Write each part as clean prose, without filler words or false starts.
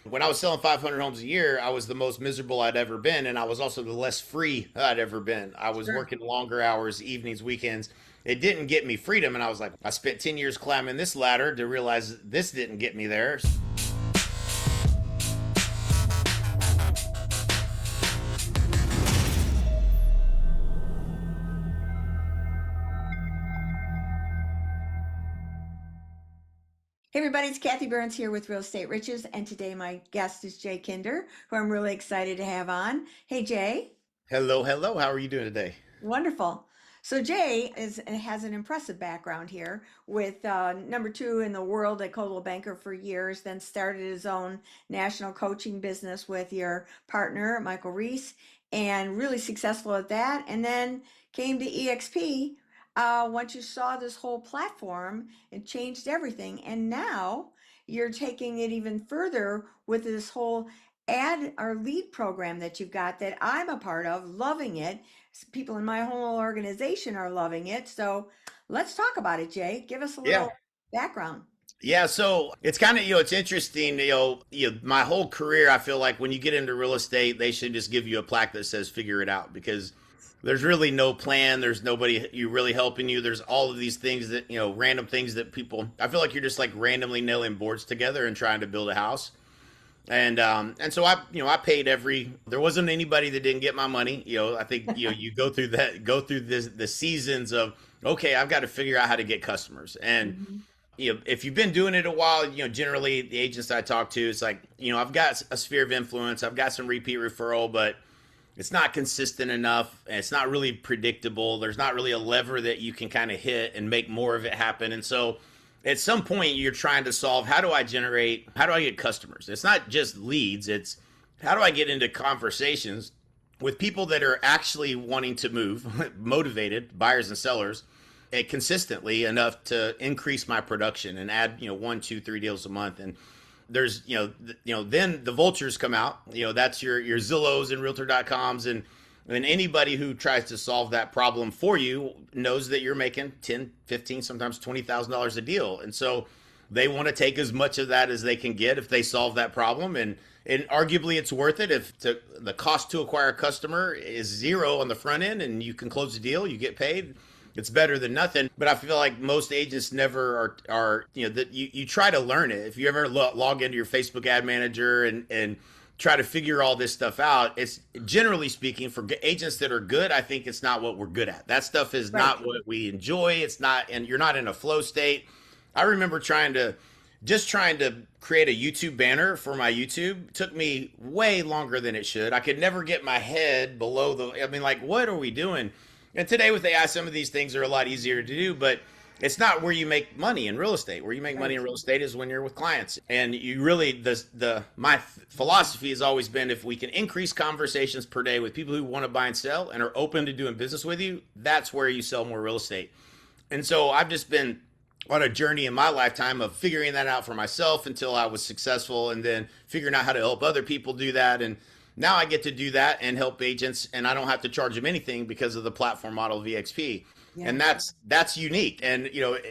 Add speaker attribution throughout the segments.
Speaker 1: When I was selling 500 homes a year, I was the most miserable I'd ever been. And I was also the less free I'd ever been. I was
Speaker 2: Sure.
Speaker 1: working longer hours, evenings, weekends. It didn't get me freedom. And I was like, I spent 10 years climbing this ladder to realize this didn't get me there.
Speaker 2: Hey everybody, it's Kathy Byrnes here with Real Estate Riches, and today my guest is Jay Kinder, who I'm really excited to have on. Hey Jay,
Speaker 1: Hello, hello. How are you doing today?
Speaker 2: wonderful. So Jay has an impressive background here with number two in the world at Coldwell Banker for years, then started his own national coaching business with your partner, Michael Reese, and really successful at that. And then came to EXP once you saw this whole platform, it changed everything. And now you're taking it even further with this whole ad or lead program that you've got that I'm a part of, loving it. People in my whole organization are loving it. So let's talk about it, Jay. Give us a
Speaker 1: Yeah.
Speaker 2: little background.
Speaker 1: Yeah, so it's kind of, it's interesting, my whole career, I feel like when you get into real estate, they should just give you a plaque that says figure it out because there's really no plan. There's nobody you really helping you. There's all of these things that, random things that people, I feel like you're just like randomly nailing boards together and trying to build a house. And so I paid there wasn't anybody that didn't get my money. I think, you go through the seasons of, okay, I've got to figure out how to get customers. And
Speaker 2: Mhm.
Speaker 1: if you've been doing it a while, generally the agents I talk to, it's like, I've got a sphere of influence, I've got some repeat referral, but it's not consistent enough. And it's not really predictable. There's not really a lever that you can kind of hit and make more of it happen. And so at some point you're trying to solve, how do I get customers? It's not just leads. It's how do I get into conversations with people that are actually wanting to move, motivated buyers and sellers, consistently enough to increase my production and add, one, two, three deals a month. And there's, then the vultures come out, that's your Zillows and realtor.coms. And anybody who tries to solve that problem for you knows that you're making 10, 15, sometimes $20,000 a deal. And so they want to take as much of that as they can get if they solve that problem. And arguably it's worth it if the cost to acquire a customer is zero on the front end and you can close the deal, you get paid. It's better than nothing. But I feel like most agents never are that you try to learn it. If you ever log into your Facebook ad manager and try to figure all this stuff out, it's generally speaking for agents that are good, I think it's not what we're good at. That stuff is
Speaker 2: Right.
Speaker 1: not what we enjoy. It's not, and you're not in a flow state. I remember trying to create a YouTube banner for my YouTube. It took me way longer than it should. I could never get my head below I mean, like, what are we doing? And today with AI, some of these things are a lot easier to do, but it's not where you make money in real estate. Where you make money
Speaker 2: Right.
Speaker 1: in real estate is when you're with clients. And you really, the my philosophy has always been, if we can increase conversations per day with people who want to buy and sell and are open to doing business with you, that's where you sell more real estate. And so I've just been on a journey in my lifetime of figuring that out for myself until I was successful, and then figuring out how to help other people do that. And now I get to do that and help agents, and I don't have to charge them anything because of the platform model of EXP.
Speaker 2: Yeah.
Speaker 1: And that's unique. And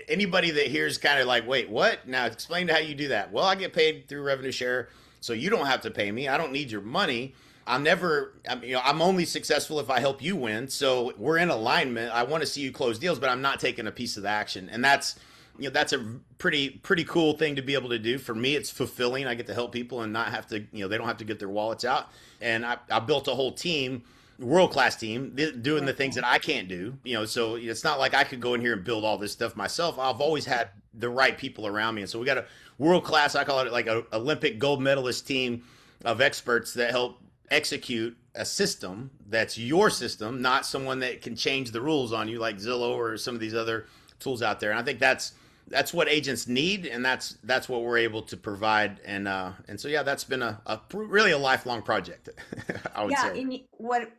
Speaker 1: anybody that hears kind of like, wait, what? Now explain how you do that. Well, I get paid through revenue share, so you don't have to pay me. I don't need your money. I'm only successful if I help you win. So we're in alignment. I want to see you close deals, but I'm not taking a piece of the action. And that's a pretty cool thing to be able to do. For me, it's fulfilling. I get to help people and not have to, they don't have to get their wallets out. And I built a whole team, world class team, doing the things that I can't do. So it's not like I could go in here and build all this stuff myself. I've always had the right people around me, and so we got a world class. I call it like a Olympic gold medalist team of experts that help execute a system that's your system, not someone that can change the rules on you like Zillow or some of these other tools out there. And I think that's what agents need, and that's what we're able to provide. And so yeah, that's been really a lifelong project. I would
Speaker 2: Yeah,
Speaker 1: say.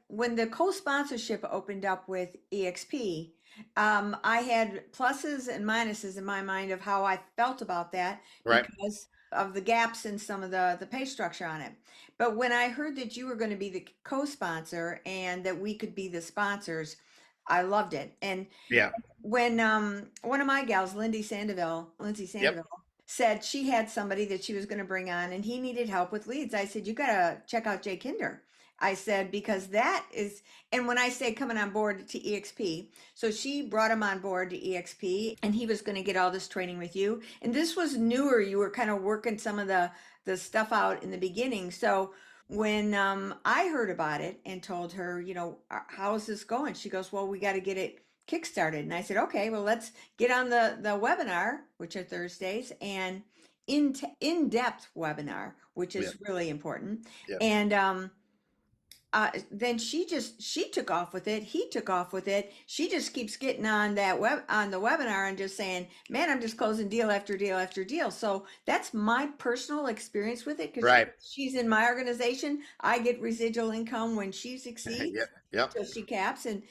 Speaker 2: when the co-sponsorship opened up with EXP, I had pluses and minuses in my mind of how I felt about that
Speaker 1: Right.
Speaker 2: because of the gaps in some of the pay structure on it. But when I heard that you were going to be the co-sponsor and that we could be the sponsors, I loved it. And
Speaker 1: Yeah.
Speaker 2: when one of my gals, Lindsay
Speaker 1: Yep.
Speaker 2: Sandoval, said she had somebody that she was going to bring on and he needed help with leads. I said, you got to check out Jay Kinder. I said, because that is, and when I say coming on board to EXP, so she brought him on board to EXP and he was going to get all this training with you. And this was newer. You were kind of working some of the stuff out in the beginning. So when I heard about it and told her, how is this going? She goes, well, we got to get it kickstarted. And I said, okay, well, let's get on the webinar, which are Thursdays, and in-depth webinar, which
Speaker 1: Yeah.
Speaker 2: is really important.
Speaker 1: Yeah.
Speaker 2: And then she took off with it. He took off with it. She just keeps getting on on the webinar and just saying, man, I'm just closing deal after deal after deal. So that's my personal experience with it, because
Speaker 1: Right.
Speaker 2: she's in my organization. I get residual income when she succeeds
Speaker 1: Yep. Yep.
Speaker 2: till she caps, and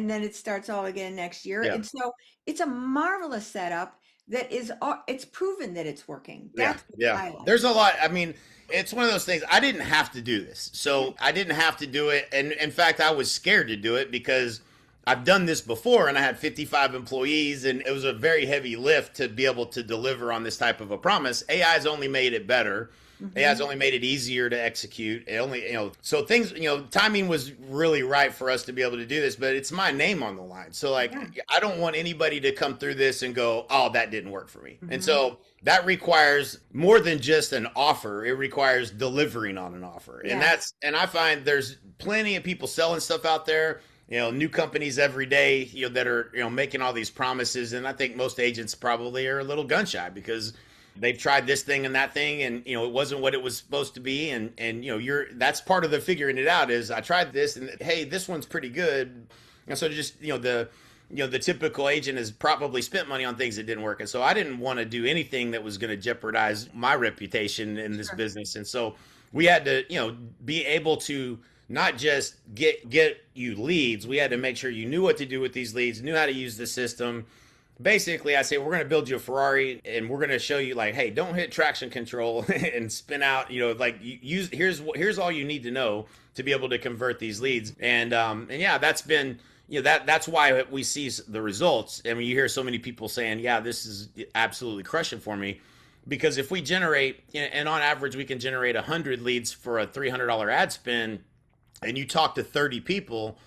Speaker 2: then it starts all again next year.
Speaker 1: Yeah.
Speaker 2: And so it's a marvelous setup that is it's proven that it's working.
Speaker 1: Yeah.
Speaker 2: That's what
Speaker 1: Yeah.
Speaker 2: I like.
Speaker 1: There's a lot. I mean, it's one of those things. I didn't have to do this. So I didn't have to do it. And in fact, I was scared to do it because I've done this before and I had 55 employees and it was a very heavy lift to be able to deliver on this type of a promise. AI's only made it better. AI's
Speaker 2: Mhm.
Speaker 1: only made it easier to execute. It only, so things, timing was really right for us to be able to do this, but it's my name on the line. So like,
Speaker 2: Yeah.
Speaker 1: I don't want anybody to come through this and go, oh, that didn't work for me. And
Speaker 2: Mhm.
Speaker 1: so that requires more than just an offer. It requires delivering on an offer. And
Speaker 2: Yeah.
Speaker 1: and I find there's plenty of people selling stuff out there, new companies every day, that are, making all these promises. And I think most agents probably are a little gun shy because they've tried this thing and that thing and it wasn't what it was supposed to be. And that's part of the figuring it out is I tried this and hey, this one's pretty good. And so just, the typical agent has probably spent money on things that didn't work. And so I didn't want to do anything that was going to jeopardize my reputation in this
Speaker 2: Sure.
Speaker 1: business. And so we had to, be able to not just get you leads. We had to make sure you knew what to do with these leads, knew how to use the system. Basically, I say we're going to build you a Ferrari and we're going to show you like, hey, don't hit traction control and spin out, like use here's all you need to know to be able to convert these leads. And yeah, that's been that's why we see the results. I mean, you hear so many people saying, yeah, this is absolutely crushing for me. Because if we generate, and on average, we can generate 100 leads for a $300 ad spend, and you talk to 30 people,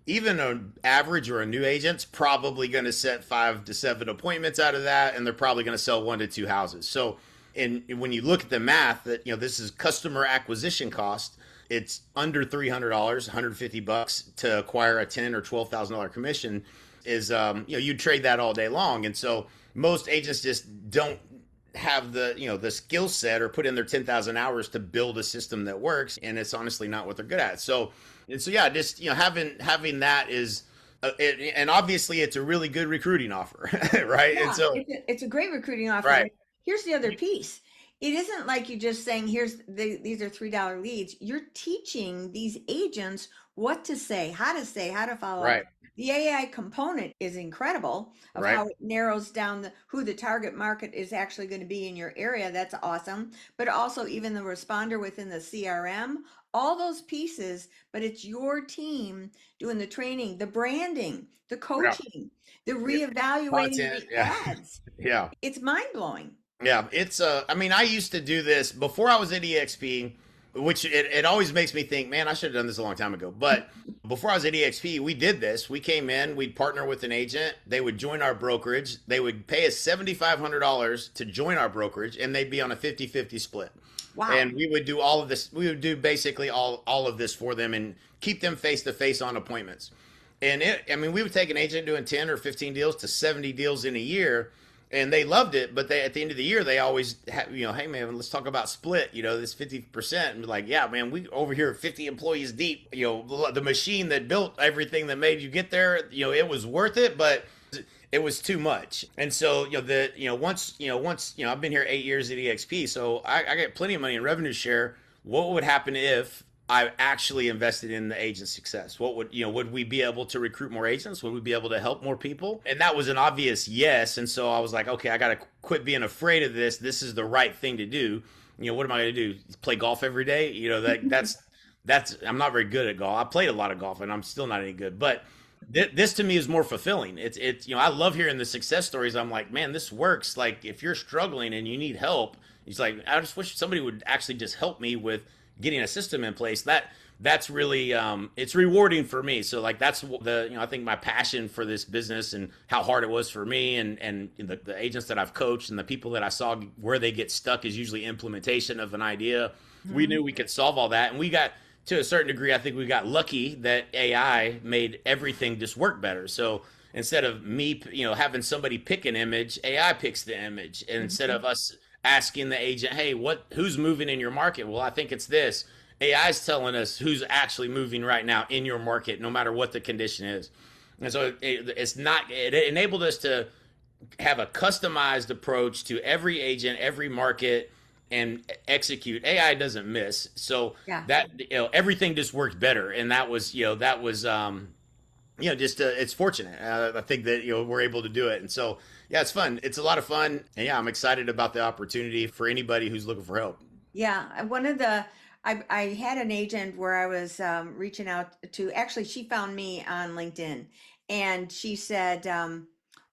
Speaker 1: even an average or a new agent's probably going to set 5 to 7 appointments out of that, and they're probably going to sell 1 to 2 houses. So, and when you look at the math, that this is customer acquisition cost. It's under $300, $150 to acquire a $10,000 or $12,000 commission. Is you'd trade that all day long, and so most agents just don't have the skill set or put in their 10,000 hours to build a system that works, and it's honestly not what they're good at. So yeah, just having that is and obviously it's a really good recruiting offer. Right? And
Speaker 2: Yeah,
Speaker 1: so
Speaker 2: it's a great recruiting offer.
Speaker 1: right.
Speaker 2: Here's the other piece. It isn't like you just saying, these are $3 leads. You're teaching these agents what to say, how to follow up.
Speaker 1: Right.
Speaker 2: The AI component is incredible of
Speaker 1: Right.
Speaker 2: how it narrows down who the target market is actually going to be in your area. That's awesome. But also even the responder within the CRM, all those pieces, but it's your team doing the training, the branding, the
Speaker 1: Yeah.
Speaker 2: coaching, the
Speaker 1: Yeah.
Speaker 2: reevaluating
Speaker 1: Content.
Speaker 2: the
Speaker 1: Yeah.
Speaker 2: ads.
Speaker 1: Yeah.
Speaker 2: It's mind blowing.
Speaker 1: Yeah, it's I mean, I used to do this before I was at EXP, which it always makes me think, man, I should have done this a long time ago. But before I was at EXP, we did this. We came in, we'd partner with an agent, they would join our brokerage, they would pay us $7,500 to join our brokerage, and they'd be on a 50-50 split.
Speaker 2: Wow.
Speaker 1: And we would do all of this, we would do basically all of this for them and keep them face to face on appointments. And I mean, we would take an agent doing 10 or 15 deals to 70 deals in a year, and they loved it. But at the end of the year, they always have, hey man, let's talk about split, this 50%. And be like, yeah, man, we over here 50 employees deep, the machine that built everything that made you get there, it was worth it, but it was too much. And so, once I've been here 8 years at EXP, so I get plenty of money in revenue share. What would happen if I actually invested in the agent success? What would we be able to recruit more agents? Would we be able to help more people? And that was an obvious yes. And so I was like, okay, I got to quit being afraid of this. This is the right thing to do. What am I going to do? Play golf every day? That's I'm not very good at golf. I played a lot of golf and I'm still not any good, but This to me is more fulfilling. It's I love hearing the success stories. I'm like, man, this works. Like if you're struggling and you need help, he's like, I just wish somebody would actually just help me with getting a system in place. That's really it's rewarding for me. So like that's the I think my passion for this business and how hard it was for me and the agents that I've coached and the people that I saw where they get stuck is usually implementation of an idea. We
Speaker 2: Mhm.
Speaker 1: knew we could solve all that, and we got to a certain degree. I think we got lucky that AI made everything just work better. So instead of me, having somebody pick an image, AI picks the image, and instead
Speaker 2: Mhm.
Speaker 1: of us asking the agent, "Hey, who's moving in your market?" Well, I think it's this. AI is telling us who's actually moving right now in your market, no matter what the condition is. And so it's not. It enabled us to have a customized approach to every agent, every market, and execute. AI doesn't miss, so
Speaker 2: Yeah.
Speaker 1: that everything just worked better, and that was just it's fortunate. I think that we're able to do it, and so yeah, it's fun. It's a lot of fun, and yeah, I'm excited about the opportunity for anybody who's looking for help.
Speaker 2: Yeah, one of the I had an agent where I was reaching out to. Actually, she found me on LinkedIn, and she said,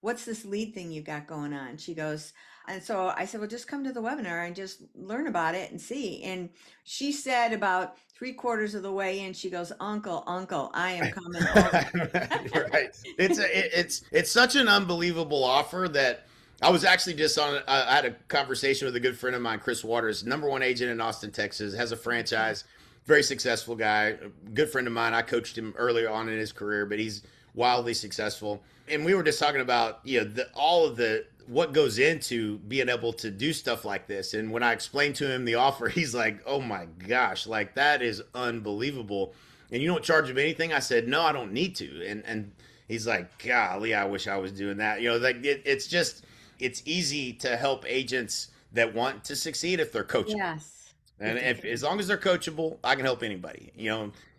Speaker 2: "What's this lead thing you got going on?" She goes, and so I said, "Well, just come to the webinar and just learn about it and see." And she said about three-quarters of the way in, she goes, "Uncle, Uncle, I am coming over."
Speaker 1: Right. It's such an unbelievable offer that I was actually just on. I had a conversation with a good friend of mine, Chris Waters, number one agent in Austin, Texas, has a franchise, very successful guy, a good friend of mine. I coached him earlier on in his career, but he's wildly successful. And we were just talking about all of the what goes into being able to do stuff like this. And when I explained to him the offer, he's like, "Oh my gosh, like that is unbelievable." And you don't charge him anything? I said, no, I don't need to. And he's like, golly, I wish I was doing that. Like it's easy to help agents that want to succeed if they're coachable.
Speaker 2: Yes,
Speaker 1: And
Speaker 2: if they're
Speaker 1: if as long as they're coachable, I can help anybody.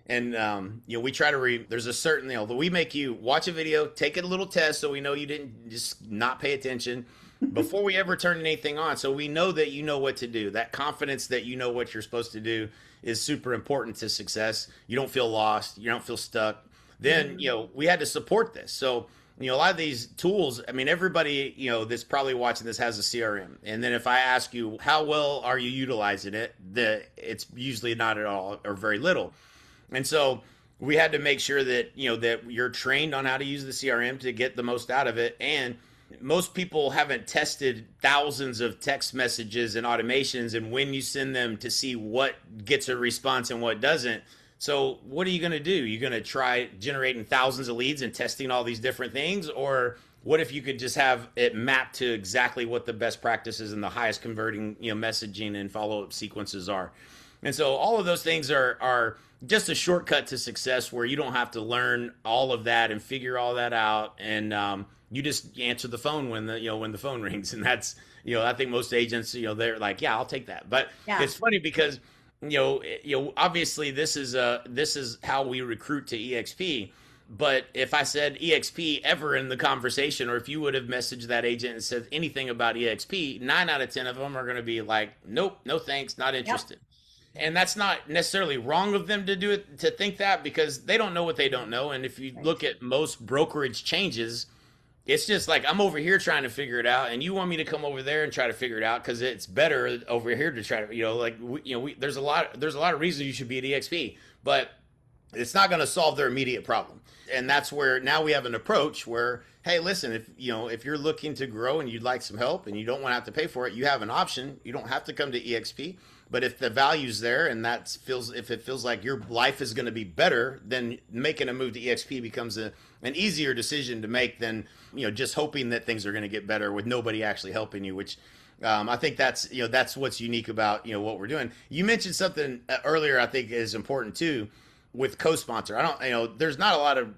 Speaker 1: And we try to there's a certain we make you watch a video, take a little test so we know you didn't just not pay attention before we ever turn anything on. So we know that you know what to do. That confidence that you know what you're supposed to do is super important to success. You don't feel lost, you don't feel stuck. Then,
Speaker 2: Mhm.
Speaker 1: we had to support this. So a lot of these tools, I mean, everybody, that's probably watching this has a CRM. And then if I ask you, how well are you utilizing it? It's usually not at all or very little. And so we had to make sure that, that you're trained on how to use the CRM to get the most out of it. And most people haven't tested thousands of text messages and automations and when you send them to see what gets a response and what doesn't. So what are you going to do? You're going to try generating thousands of leads and testing all these different things? Or what if you could just have it mapped to exactly what the best practices and the highest converting, messaging and follow-up sequences are? And so all of those things are just a shortcut to success where you don't have to learn all of that and figure all that out. And you just answer the phone when the phone rings. And that's, I think most agents, they're like, yeah, I'll take that. But
Speaker 2: Yeah.
Speaker 1: it's funny because obviously this is how we recruit to EXP. But if I said EXP ever in the conversation, or if you would have messaged that agent and said anything about EXP, 9 out of 10 of them are going to be like, nope, no thanks, not
Speaker 2: Yep.
Speaker 1: interested. And that's not necessarily wrong of them to do it, to think that, because they don't know what they don't know. And if you
Speaker 2: Right.
Speaker 1: look at most brokerage changes, it's just like I'm over here trying to figure it out, and you want me to come over there and try to figure it out because it's better over here to try to, there's a lot of reasons you should be at EXP, but it's not going to solve their immediate problem. And that's where now we have an approach where, hey, listen, if you're looking to grow and you'd like some help and you don't want to have to pay for it, you have an option. You don't have to come to EXP. But if the value's there and if it feels like your life is going to be better, then making a move to EXP becomes an easier decision to make than just hoping that things are going to get better with nobody actually helping you. Which I think that's what's unique about what we're doing. You mentioned something earlier I think is important too with co-sponsor. I don't there's not a lot of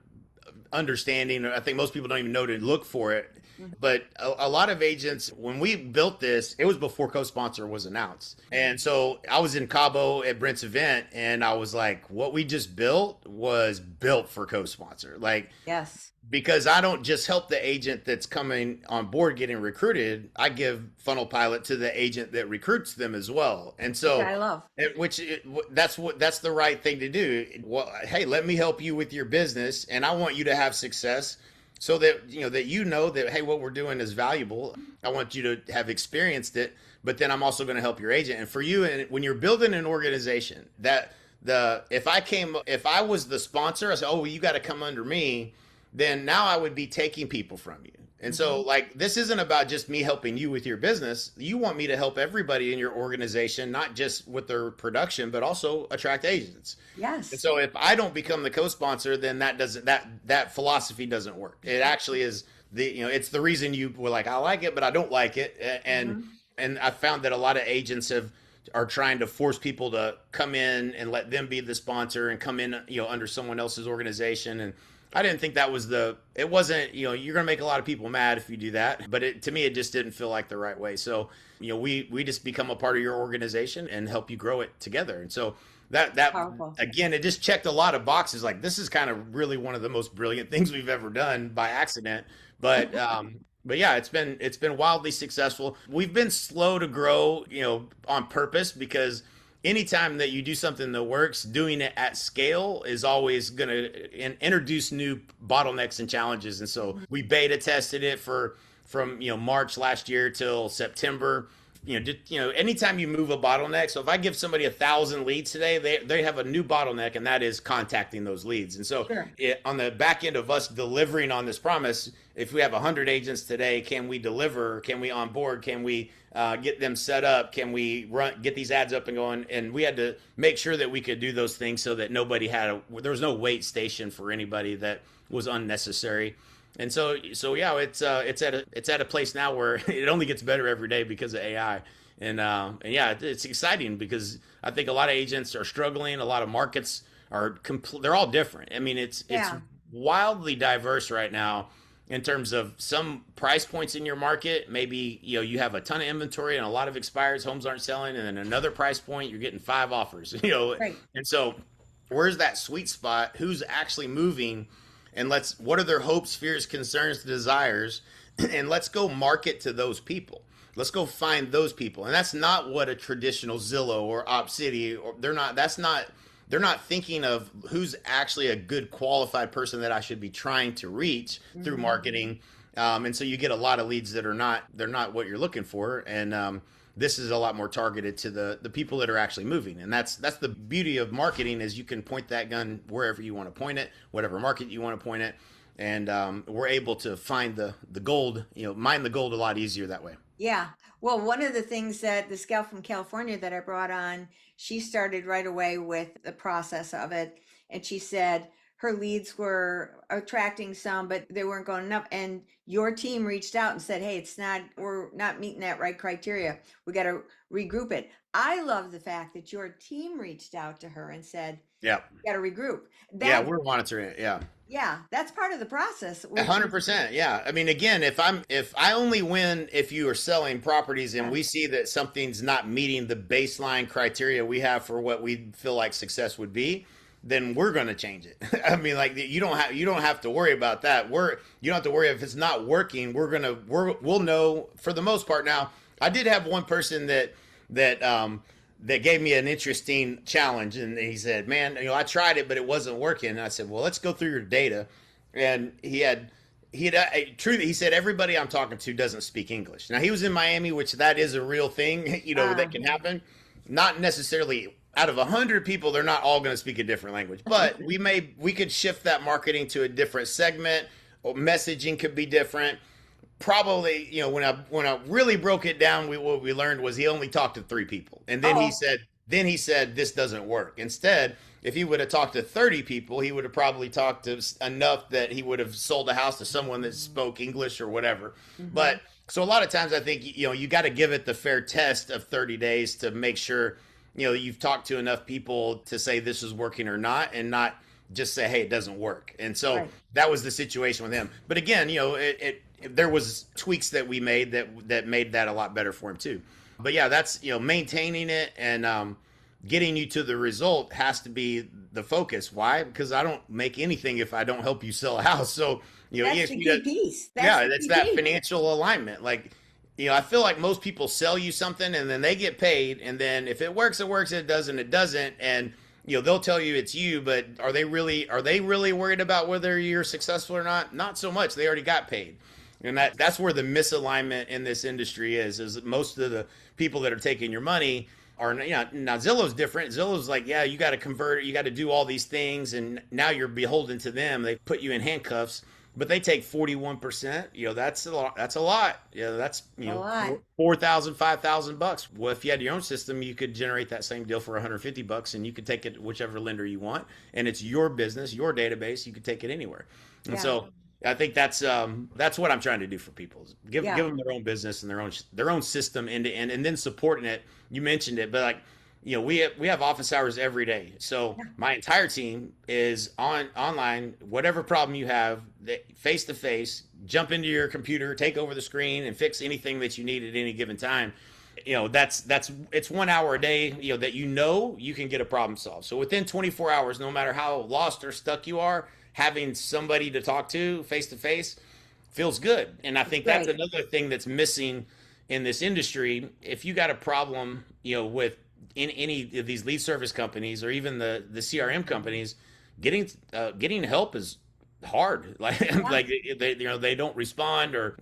Speaker 1: understanding. I think most people don't even know to look for it. But a lot of agents, when we built this, it was before co-sponsor was announced. And so I was in Cabo at Brent's event and I was like, what we just built was built for co-sponsor. Like,
Speaker 2: Yes.
Speaker 1: because I don't just help the agent that's coming on board getting recruited. I give funnel pilot to the agent that recruits them as well. And
Speaker 2: Which
Speaker 1: so,
Speaker 2: I love.
Speaker 1: that's the right thing to do. Well, hey, let me help you with your business, and I want you to have success, so that that hey, what we're doing is valuable. I want you to have experienced it, but then I'm also going to help your agent. And for you, and when you're building an organization, that the if I was the sponsor, I said, oh, well, you got to come under me, then now I would be taking people from you. And so, like, this isn't about just me helping you with your business. You want me to help everybody in your organization, not just with their production, but also attract agents. And
Speaker 2: Yes.
Speaker 1: so, if I don't become the co-sponsor, then that philosophy doesn't work. It actually is it's the reason you were like, I like it, but I don't like it. And I found that a lot of agents are trying to force people to come in and let them be the sponsor and come in, under someone else's organization. And I didn't think that was it wasn't, you're going to make a lot of people mad if you do that. But to me, it just didn't feel like the right way. So, we just become a part of your organization and help you grow it together. And so that
Speaker 2: Powerful.
Speaker 1: again, it just checked a lot of boxes. Like, this is kind of really one of the most brilliant things we've ever done by accident. But yeah, it's been wildly successful. We've been slow to grow, on purpose, because anytime that you do something that works, doing it at scale is always going to introduce new bottlenecks and challenges. And so we beta tested it from March last year till September. Anytime you move a bottleneck. So if I give somebody 1,000 leads today, they have a new bottleneck, and that is contacting those leads. And so
Speaker 2: Sure.
Speaker 1: on the back end of us delivering on this promise, if we have 100 agents today, can we deliver? Can we onboard? Can we get them set up? Can we get these ads up and going? And we had to make sure that we could do those things so that there was no wait station for anybody that was unnecessary. And so yeah, it's at a place now where it only gets better every day because of AI. And yeah, it's exciting because I think a lot of agents are struggling. A lot of markets they're all different. I mean, it's
Speaker 2: Yeah.
Speaker 1: wildly diverse right now in terms of some price points in your market. Maybe you have a ton of inventory and a lot of expires, homes aren't selling, and then another price point you're getting 5 offers.
Speaker 2: Right.
Speaker 1: And so where's that sweet spot? Who's actually moving? And what are their hopes, fears, concerns, desires? And let's go market to those people. Let's go find those people. And that's not what a traditional Zillow or OpCity, or they're not thinking of who's actually a good qualified person that I should be trying to reach through marketing. And so you get a lot of leads that they're not what you're looking for. And this is a lot more targeted to the people that are actually moving. And that's the beauty of marketing, is you can point that gun wherever you want to point it, whatever market you want to point it. And we're able to find the gold, mine the gold a lot easier that way.
Speaker 2: Yeah. Well, one of the things that this gal from California that I brought on, she started right away with the process of it. And she said her leads were attracting some, but they weren't going enough. And your team reached out and said, hey, we're not meeting that right criteria. We got to regroup it. I love the fact that your team reached out to her and said,
Speaker 1: Yeah.
Speaker 2: we got to regroup.
Speaker 1: Yeah,
Speaker 2: That,
Speaker 1: we're monitoring it. Yeah.
Speaker 2: yeah, that's part of the process,
Speaker 1: A
Speaker 2: which
Speaker 1: hundred
Speaker 2: is,
Speaker 1: percent. Yeah. I mean, again, if I only win if you are selling properties and
Speaker 2: yeah,
Speaker 1: we see that something's not meeting the baseline criteria we have for what we feel like success would be, then we're going to change it. I mean, like, you don't have to worry about that. You don't have to worry if it's not working. We'll know for the most part. Now, I did have one person that gave me an interesting challenge, and he said, man, I tried it, but it wasn't working. And I said, well, let's go through your data. And he said, everybody I'm talking to doesn't speak English. Now, he was in Miami, which that is a real thing, that can happen. Not necessarily out of 100 people, they're not all going to speak a different language, but we could shift that marketing to a different segment, or messaging could be different. Probably, when I really broke it down, what we learned was he only talked to 3 people, and then
Speaker 2: oh,
Speaker 1: he said this doesn't work. Instead, if he would have talked to 30 people, he would have probably talked to enough that he would have sold a house to someone that spoke English or whatever.
Speaker 2: hmm,
Speaker 1: But so a lot of times I think you got to give it the fair test of 30 days to make sure you've talked to enough people to say this is working or not, and not just say, hey, it doesn't work. And so
Speaker 2: Right.
Speaker 1: that was the situation with him. But again, there was tweaks that we made that made that a lot better for him too. But yeah, that's maintaining it and getting you to the result has to be the focus. Why? Because I don't make anything if I don't help you sell a house. So
Speaker 2: That's the
Speaker 1: EXP
Speaker 2: key piece. That's
Speaker 1: yeah,
Speaker 2: the
Speaker 1: that's
Speaker 2: key
Speaker 1: that
Speaker 2: piece.
Speaker 1: financial alignment. Like, I feel like most people sell you something and then they get paid, and then if it works, it works. If it doesn't, it doesn't. And they'll tell you it's you, but are they really worried about whether you're successful or not? Not so much. They already got paid. And that's where the misalignment in this industry is most of the people that are taking your money are, now Zillow's different. Zillow's like, yeah, you got to convert it, you got to do all these things, and now you're beholden to them. They put you in handcuffs, but they take 41%. That's a lot. That's a lot. That's
Speaker 2: A lot.
Speaker 1: 4,000, 5,000 bucks. Well, if you had your own system, you could generate that same deal for 150 bucks, and you could take it to whichever lender you want, and it's your business, your database. You could take it anywhere, and
Speaker 2: Yeah.
Speaker 1: so I think that's what I'm trying to do for people. Is give
Speaker 2: Yeah.
Speaker 1: them their own business and their own system end to end, and then supporting it. You mentioned it, but like we have office hours every day. So
Speaker 2: Yeah.
Speaker 1: my entire team is online. Whatever problem you have, face to face, jump into your computer, take over the screen, and fix anything that you need at any given time. That's it's 1 hour a day. That you can get a problem solved. So within 24 hours, no matter how lost or stuck you are, having somebody to talk to face feels good. And I think that's
Speaker 2: Great.
Speaker 1: another thing that's missing in this industry. If you got a problem, with in any of these lead service companies or even the CRM companies, getting help is hard. Like
Speaker 2: Yeah.
Speaker 1: like they don't respond, or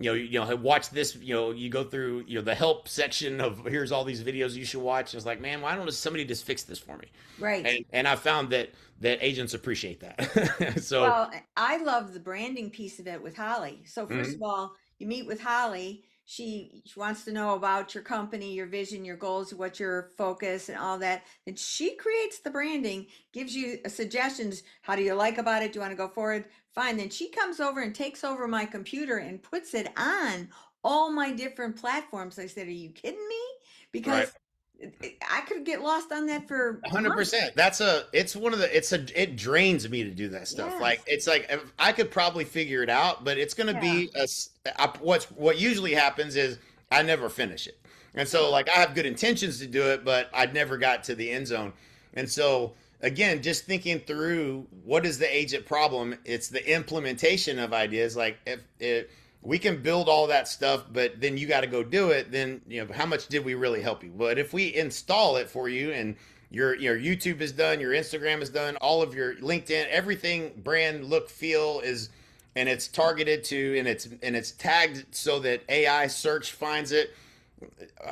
Speaker 1: watch this. You go through the help section of here's all these videos you should watch. And it's like, man, why don't somebody just fix this for me?
Speaker 2: Right.
Speaker 1: And I found that agents appreciate that. So
Speaker 2: Well, I love the branding piece of it with Holly. So first of
Speaker 1: mhm,
Speaker 2: all, you meet with Holly. She wants to know about your company, your vision, your goals, what your focus and all that. And she creates the branding, gives you suggestions. How do you like about it? Do you want to go forward? Fine. Then she comes over and takes over my computer and puts it on all my different platforms. I said, "Are you kidding me?"
Speaker 1: right.
Speaker 2: Because I could get lost on that for
Speaker 1: 100%.
Speaker 2: months.
Speaker 1: It drains me to do that stuff. Like
Speaker 2: Yes.
Speaker 1: it's like if I could probably figure it out, but it's going to
Speaker 2: Yeah.
Speaker 1: be what usually happens is I never finish it. And so like I have good intentions to do it, but I never got to the end zone. And so again, just thinking through what is the agent problem, it's the implementation of ideas. Like if we can build all that stuff, but then you got to go do it. Then how much did we really help you? But if we install it for you and your YouTube is done, your Instagram is done, all of your LinkedIn, everything, brand, look, feel is, and it's targeted to, and it's tagged so that AI search finds it.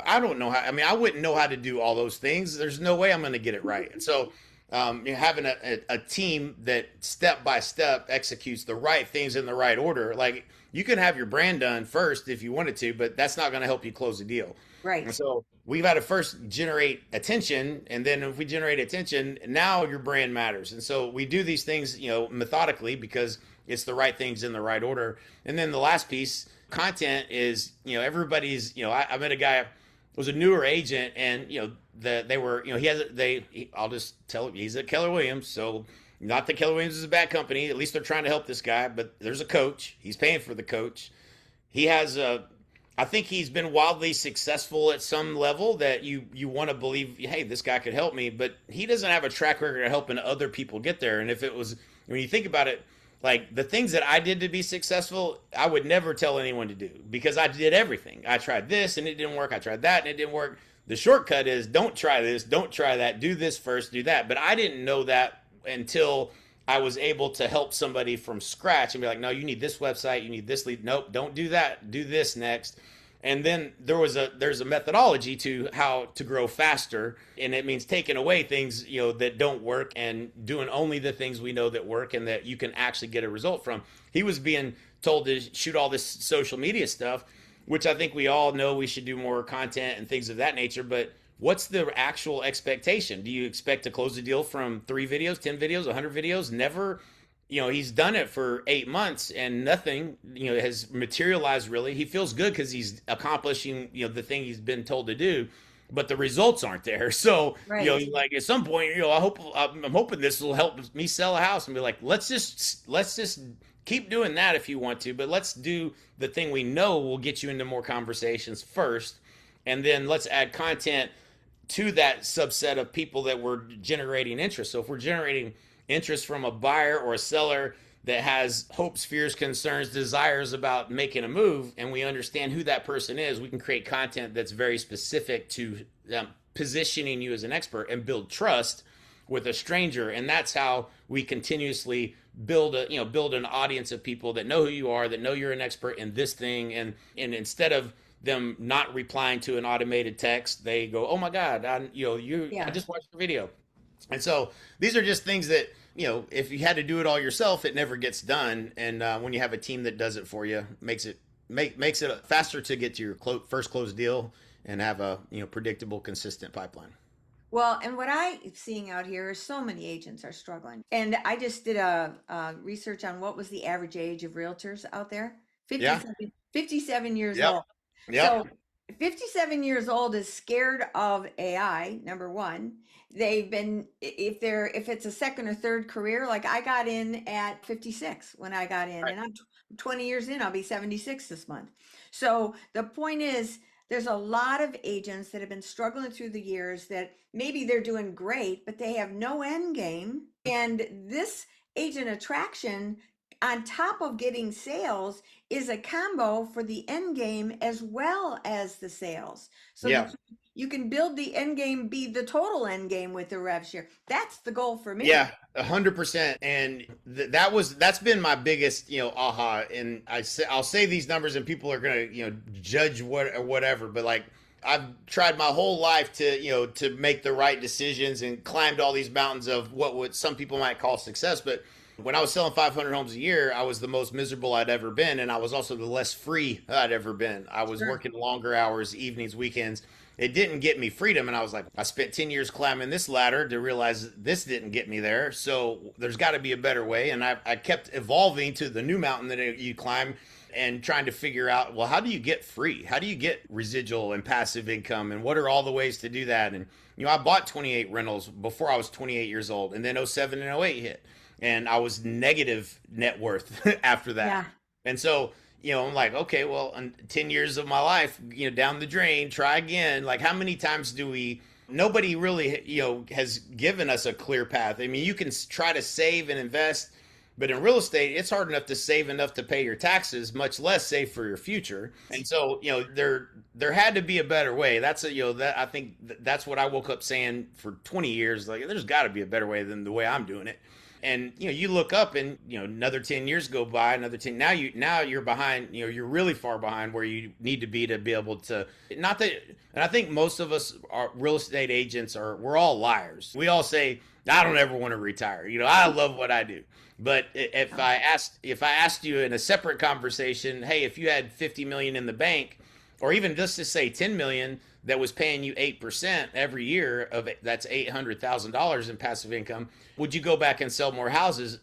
Speaker 1: I don't know how. I mean, I wouldn't know how to do all those things. There's no way I'm going to get it right. And so, having a team that step by step executes the right things in the right order, like you can have your brand done first if you wanted to, but that's not going to help you close the deal. And
Speaker 2: Right.
Speaker 1: so we've got to first generate attention, and then if we generate attention, now your brand matters. And so we do these things, methodically because it's the right things in the right order. And then the last piece, content is, everybody's, I met a guy was a newer agent, and they were, I'll just tell you, he's at Keller Williams. So not that Keller Williams is a bad company, at least they're trying to help this guy, but there's a coach, he's paying for the coach. He has a I think he's been wildly successful at some level that you want to believe, hey, this guy could help me, but he doesn't have a track record of helping other people get there. And if it was, when you think about it, like the things that I did to be successful, I would never tell anyone to do because I did everything. I tried this and it didn't work. I tried that and it didn't work. The shortcut is don't try this, don't try that, do this first, do that. But I didn't know that until I was able to help somebody from scratch and be like, no, you need this website, you need this lead. Nope, don't do that. Do this next. And then there's a methodology to how to grow faster, and it means taking away things that don't work and doing only the things we know that work and that you can actually get a result from. He was being told to shoot all this social media stuff, which I think we all know we should do more content and things of that nature, but what's the actual expectation? Do you expect to close the deal from 3 videos, 10 videos, 100 videos? Never. He's done it for 8 months and nothing, has materialized really. He feels good because he's accomplishing, the thing he's been told to do. but the results aren't there. So,
Speaker 2: Right.
Speaker 1: like at some point, I'm hoping this will help me sell a house and be like, let's just keep doing that if you want to, but let's do the thing we know will get you into more conversations first, and then let's add content to that subset of people that we're generating interest. So if we're generating interest from a buyer or a seller that has hopes, fears, concerns, desires about making a move, and we understand who that person is, we can create content that's very specific to positioning you as an expert and build trust with a stranger. And that's how we continuously build an audience of people that know who you are, that know you're an expert in this thing. And instead of them not replying to an automated text, they go, "Oh my God, I
Speaker 2: Yeah.
Speaker 1: just watched the video." And so these are just things that, if you had to do it all yourself, it never gets done. And when you have a team that does it for you, makes it faster to get to your first closed deal and have a predictable, consistent pipeline.
Speaker 2: Well, and what I'm seeing out here is so many agents are struggling. And I just did a research on what was the average age of realtors out there.
Speaker 1: Yeah.
Speaker 2: 57 years
Speaker 1: Yep.
Speaker 2: old.
Speaker 1: Yep.
Speaker 2: So 57 years old is scared of AI, number one. They've been, if it's a second or third career, like I got in at 56 when I got in,
Speaker 1: Right.
Speaker 2: and I'm 20 years in, I'll be 76 this month. So the point is, there's a lot of agents that have been struggling through the years that maybe they're doing great, but they have no end game. And this agent attraction, on top of getting sales, is a combo for the end game as well as the sales. So that
Speaker 1: Yeah.
Speaker 2: you can build the end game, be the total end game with the rev share. That's the goal for me.
Speaker 1: Yeah, 100%. And that's been my biggest, aha. And I'll say these numbers, and people are gonna, judge what or whatever. But like, I've tried my whole life to, to make the right decisions and climbed all these mountains of what would some people might call success. But when I was selling 500 homes a year, I was the most miserable I'd ever been, and I was also the less free I'd ever been. I was
Speaker 2: Sure.
Speaker 1: working longer hours, evenings, weekends. It didn't get me freedom, and I was like, I spent 10 years climbing this ladder to realize this didn't get me there. So there's got to be a better way, and I kept evolving to the new mountain that you climb and trying to figure out, well, how do you get free? How do you get residual and passive income, and what are all the ways to do that? And I bought 28 rentals before I was 28 years old, and then '07 and '08 hit, and I was negative net worth after that.
Speaker 2: Yeah.
Speaker 1: And so, I'm like, okay, well, 10 years of my life, down the drain, try again. Like, how many times nobody really, has given us a clear path. I mean, you can try to save and invest, but in real estate, it's hard enough to save enough to pay your taxes, much less save for your future. And so, there had to be a better way. That I think that's what I woke up saying for 20 years. Like, there's got to be a better way than the way I'm doing it. And you look up, and another 10 years go by, another 10. Now you're behind. You're really far behind where you need to be able to. Not that. And I think most of us are real estate agents. We're all liars. We all say, I don't ever want to retire. I love what I do. But if I asked you in a separate conversation, hey, if you had 50 million in the bank, or even just to say 10 million that was paying you 8% every year of it, that's $800,000 in passive income, would you go back and sell more houses?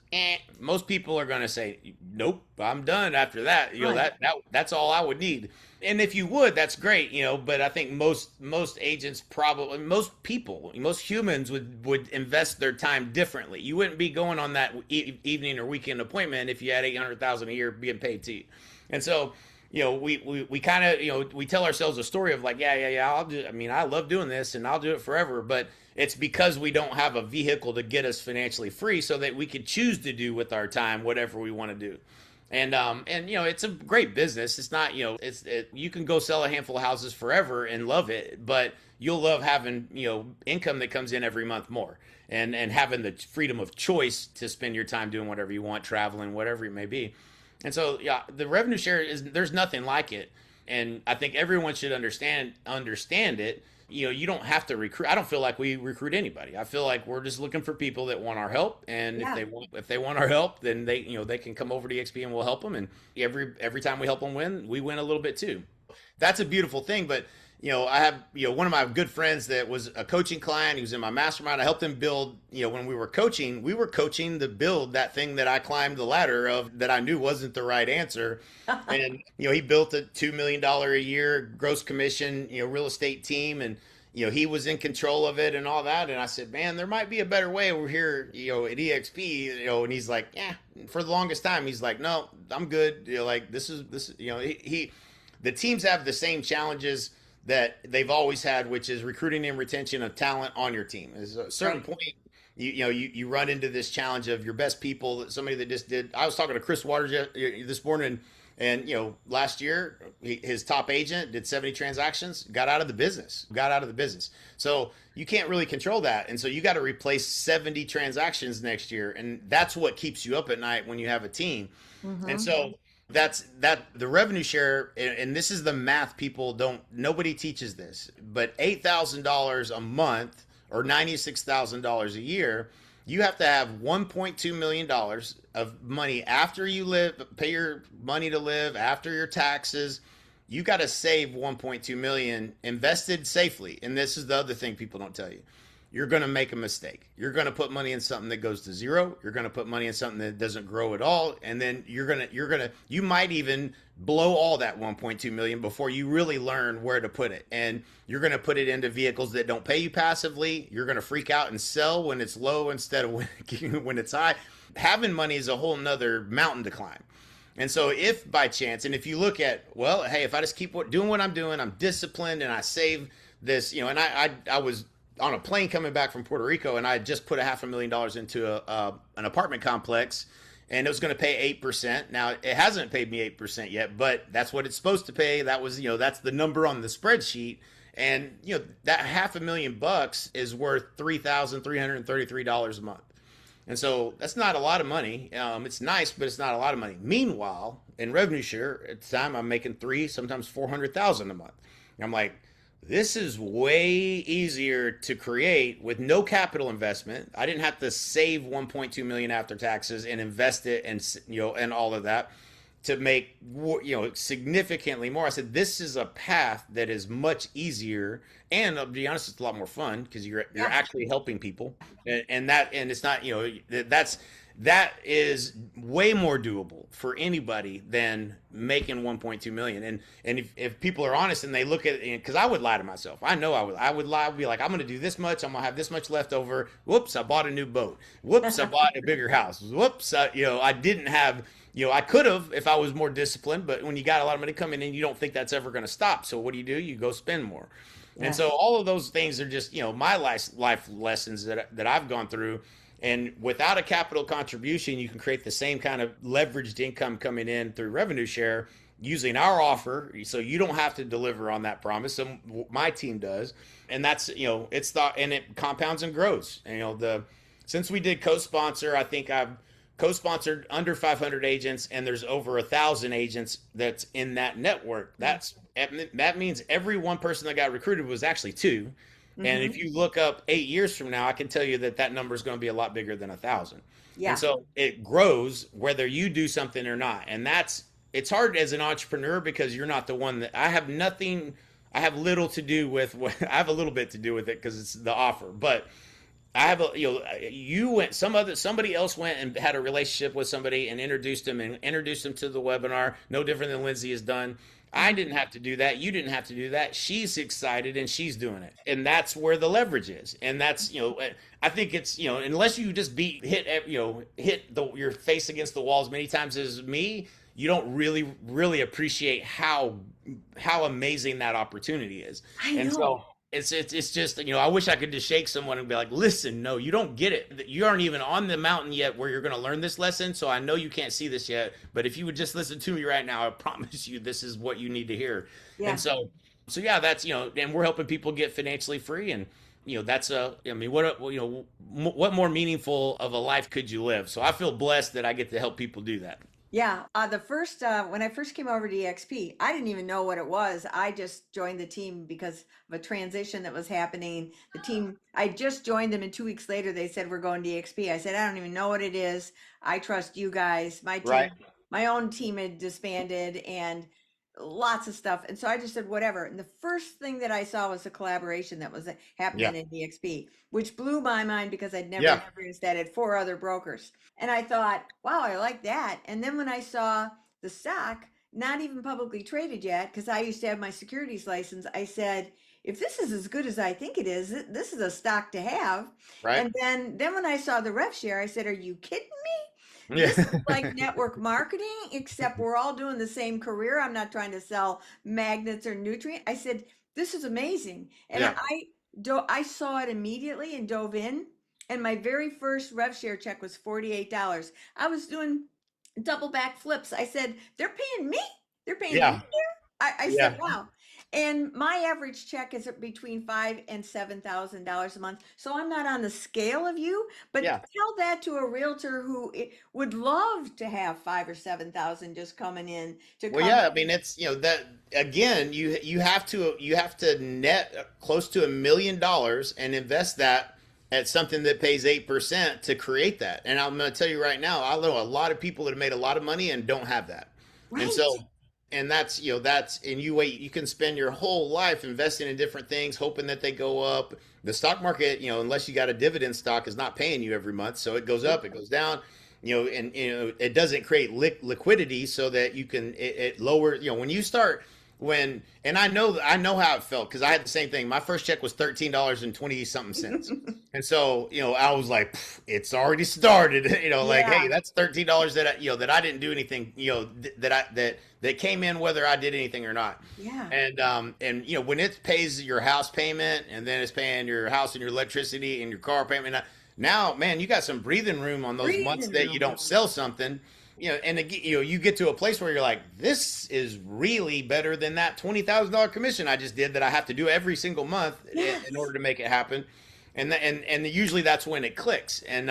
Speaker 1: Most people are going to say, nope, I'm done after that.
Speaker 2: Right.
Speaker 1: That's all I would need. And if you would, that's great, but I think most agents, probably most people, most humans would invest their time differently. You wouldn't be going on that evening or weekend appointment if you had 800,000 a year being paid to you. And so, we kind of, we tell ourselves a story of like, yeah, I'll do. I mean, I love doing this and I'll do it forever, but it's because we don't have a vehicle to get us financially free so that we could choose to do with our time whatever we want to do. And it's a great business. It's not, you can go sell a handful of houses forever and love it, but you'll love having, income that comes in every month more, and having the freedom of choice to spend your time doing whatever you want, traveling, whatever it may be. And so, yeah, the revenue share there's nothing like it. And I think everyone should understand it. You don't have to recruit. I don't feel like we recruit anybody. I feel like we're just looking for people that want our help. And
Speaker 2: Yeah.
Speaker 1: if they want our help, then they can come over to EXP and we'll help them. And every time we help them win, we win a little bit too. That's a beautiful thing. But I have one of my good friends that was a coaching client. He was in my mastermind. I helped him build. When we were coaching to build that thing that I climbed the ladder of that I knew wasn't the right answer. And he built a $2 million a year gross commission real estate team. And he was in control of it and all that. And I said, man, there might be a better way. We're here, at EXP, and he's like, yeah, for the longest time, he's like, no, I'm good. Like this, the teams have the same challenges that they've always had, which is recruiting and retention of talent on your team. At a certain
Speaker 2: Right.
Speaker 1: point, you run into this challenge of your best people. Somebody that just did. I was talking to Chris Waters this morning, and last year his top agent did 70 transactions, got out of the business, So you can't really control that, and so you got to replace 70 transactions next year, and that's what keeps you up at night when you have a team. And
Speaker 2: Mm-hmm.
Speaker 1: so that's that the revenue share, and this is the math people don't. Nobody teaches this, but $8,000 a month or $96,000 a year, you have to have $1.2 million of money after you pay your money to live, after your taxes. You got to save 1.2 million invested safely. And this is the other thing people don't tell you. You're going to make a mistake. You're going to put money in something that goes to zero. You're going to put money in something that doesn't grow at all, and then you might even blow all that 1.2 million before you really learn where to put it. And you're going to put it into vehicles that don't pay you passively. You're going to freak out and sell when it's low instead of when it's high. Having money is a whole nother mountain to climb. And so, if by chance, and if you look at, well, hey, if I just keep doing what I'm doing, I'm disciplined, and I save this, and I was on a plane coming back from Puerto Rico, and I had just put $500,000 into an apartment complex, and it was going to pay 8%. Now it hasn't paid me 8% yet, but that's what it's supposed to pay. That was, that's the number on the spreadsheet. And that $500,000 is worth $3,333 a month. And so that's not a lot of money. It's nice, but it's not a lot of money. Meanwhile, in revenue share, at the time I'm making three, sometimes 400,000 a month. And I'm like, this is way easier to create with no capital investment. I didn't have to save 1.2 million after taxes and invest it, and all of that to make significantly more. I said this is a path that is much easier, and to be honest, it's a lot more fun because you're
Speaker 2: Yeah.
Speaker 1: actually helping people, and it's not that is way more doable for anybody than making 1.2 million. And if people are honest and they look at it, because I would lie to myself, I know I would lie. I'd be like, I'm going to do this much, I'm going to have this much left over. Whoops, I bought a new boat. Whoops, I bought a bigger house. Whoops, I didn't have. I could have if I was more disciplined, but when you got a lot of money coming in, you don't think that's ever going to stop. So what do? You go spend more. And so
Speaker 2: Yes.
Speaker 1: all of those things are just, my life lessons that I've gone through. And without a capital contribution, you can create the same kind of leveraged income coming in through revenue share using our offer. So you don't have to deliver on that promise. So my team does. And that's, and it compounds and grows. And, since we did co-sponsor, I think I've co-sponsored under 500 agents, and there's over 1,000 agents that's in that network. That means every one person that got recruited was actually two. And
Speaker 2: Mm-hmm.
Speaker 1: if you look up 8 years from now, I can tell you that number is going to be a lot bigger than 1,000. And
Speaker 2: Yeah.
Speaker 1: so it grows whether you do something or not. And it's hard as an entrepreneur because you're not the one that I have nothing. I have little to do with what I have a little bit to do with it because it's the offer. But I have somebody else went and had a relationship with somebody and introduced them to the webinar. No different than Lindsay has done. I
Speaker 2: Mm-hmm.
Speaker 1: didn't have to do that. You didn't have to do that. She's excited and she's doing it. And that's where the leverage is. And that's, I think it's, unless you just your face against the wall as many times as me, you don't really appreciate how amazing that opportunity is.
Speaker 2: I
Speaker 1: And so
Speaker 2: know.
Speaker 1: it's just, I wish I could just shake someone and be like, listen, no, you don't get it. You aren't even on the mountain yet where you're going to learn this lesson. So I know you can't see this yet, but if you would just listen to me right now, I promise you this is what you need to hear. And
Speaker 2: Yeah.
Speaker 1: so yeah, that's, and we're helping people get financially free. And, that's I mean, what more meaningful of a life could you live? So I feel blessed that I get to help people do that.
Speaker 2: Yeah, when I first came over to EXP, I didn't even know what it was. I just joined the team because of a transition that was happening. The team, I just joined them, and 2 weeks later, they said we're going to EXP. I said I don't even know what it is. I trust you guys.
Speaker 1: Right.
Speaker 2: My own team had disbanded, and lots of stuff. And so I just said whatever. And the first thing that I saw was a collaboration that was
Speaker 1: Yeah.
Speaker 2: happening at EXP, which blew my mind because I'd never
Speaker 1: Yeah.
Speaker 2: experienced that at four other brokers. And I thought, wow, I like that. And then when I saw the stock, not even publicly traded yet, because I used to have my securities license, I said, if this is as good as I think it is, this is a stock to have.
Speaker 1: Right?
Speaker 2: And then when I saw the rev share, I said, are you kidding me?
Speaker 1: Yeah.
Speaker 2: This is like network marketing, except we're all doing the same career. I'm not trying to sell magnets or nutrient. I said, this is amazing. And
Speaker 1: Yeah.
Speaker 2: I saw it immediately and dove in. And my very first rev share check was $48. I was doing double back flips. I said, they're paying me. They're paying me
Speaker 1: Yeah.
Speaker 2: here. I said,
Speaker 1: Yeah.
Speaker 2: wow. And my average check is between five and $7,000 a month. So I'm not on the scale of you, but
Speaker 1: Yeah.
Speaker 2: tell that to a realtor who would love to have five or 7,000 just coming in to
Speaker 1: Well,
Speaker 2: come.
Speaker 1: yeah, I mean it's that again, you have to net close to $1 million and invest that at something that pays 8% to create that. And I'm going to tell you right now, I know a lot of people that have made a lot of money and don't have that. And
Speaker 2: Right.
Speaker 1: so and that's that's and you wait, you can spend your whole life investing in different things hoping that they go up. The stock market, unless you got a dividend stock, is not paying you every month, so it goes up, it goes down, and it doesn't create liquidity so that you can it lower, when you start when and I know how it felt because I had the same thing. My first check was $13 and 20 something cents. And so, I was like, it's already started, like, hey,
Speaker 2: Yeah.
Speaker 1: that's $13 that I didn't do anything, that came in whether I did anything or not.
Speaker 2: Yeah.
Speaker 1: And when it pays your house payment and then it's paying your house and your electricity and your car payment, now, man, you got some breathing room on those months
Speaker 2: Breathing
Speaker 1: that you don't
Speaker 2: room.
Speaker 1: sell something, and you get to a place where you're like, this is really better than that $20,000 commission I just did that I have to do every single month in
Speaker 2: Yes.
Speaker 1: order to make it happen. And usually that's when it clicks. And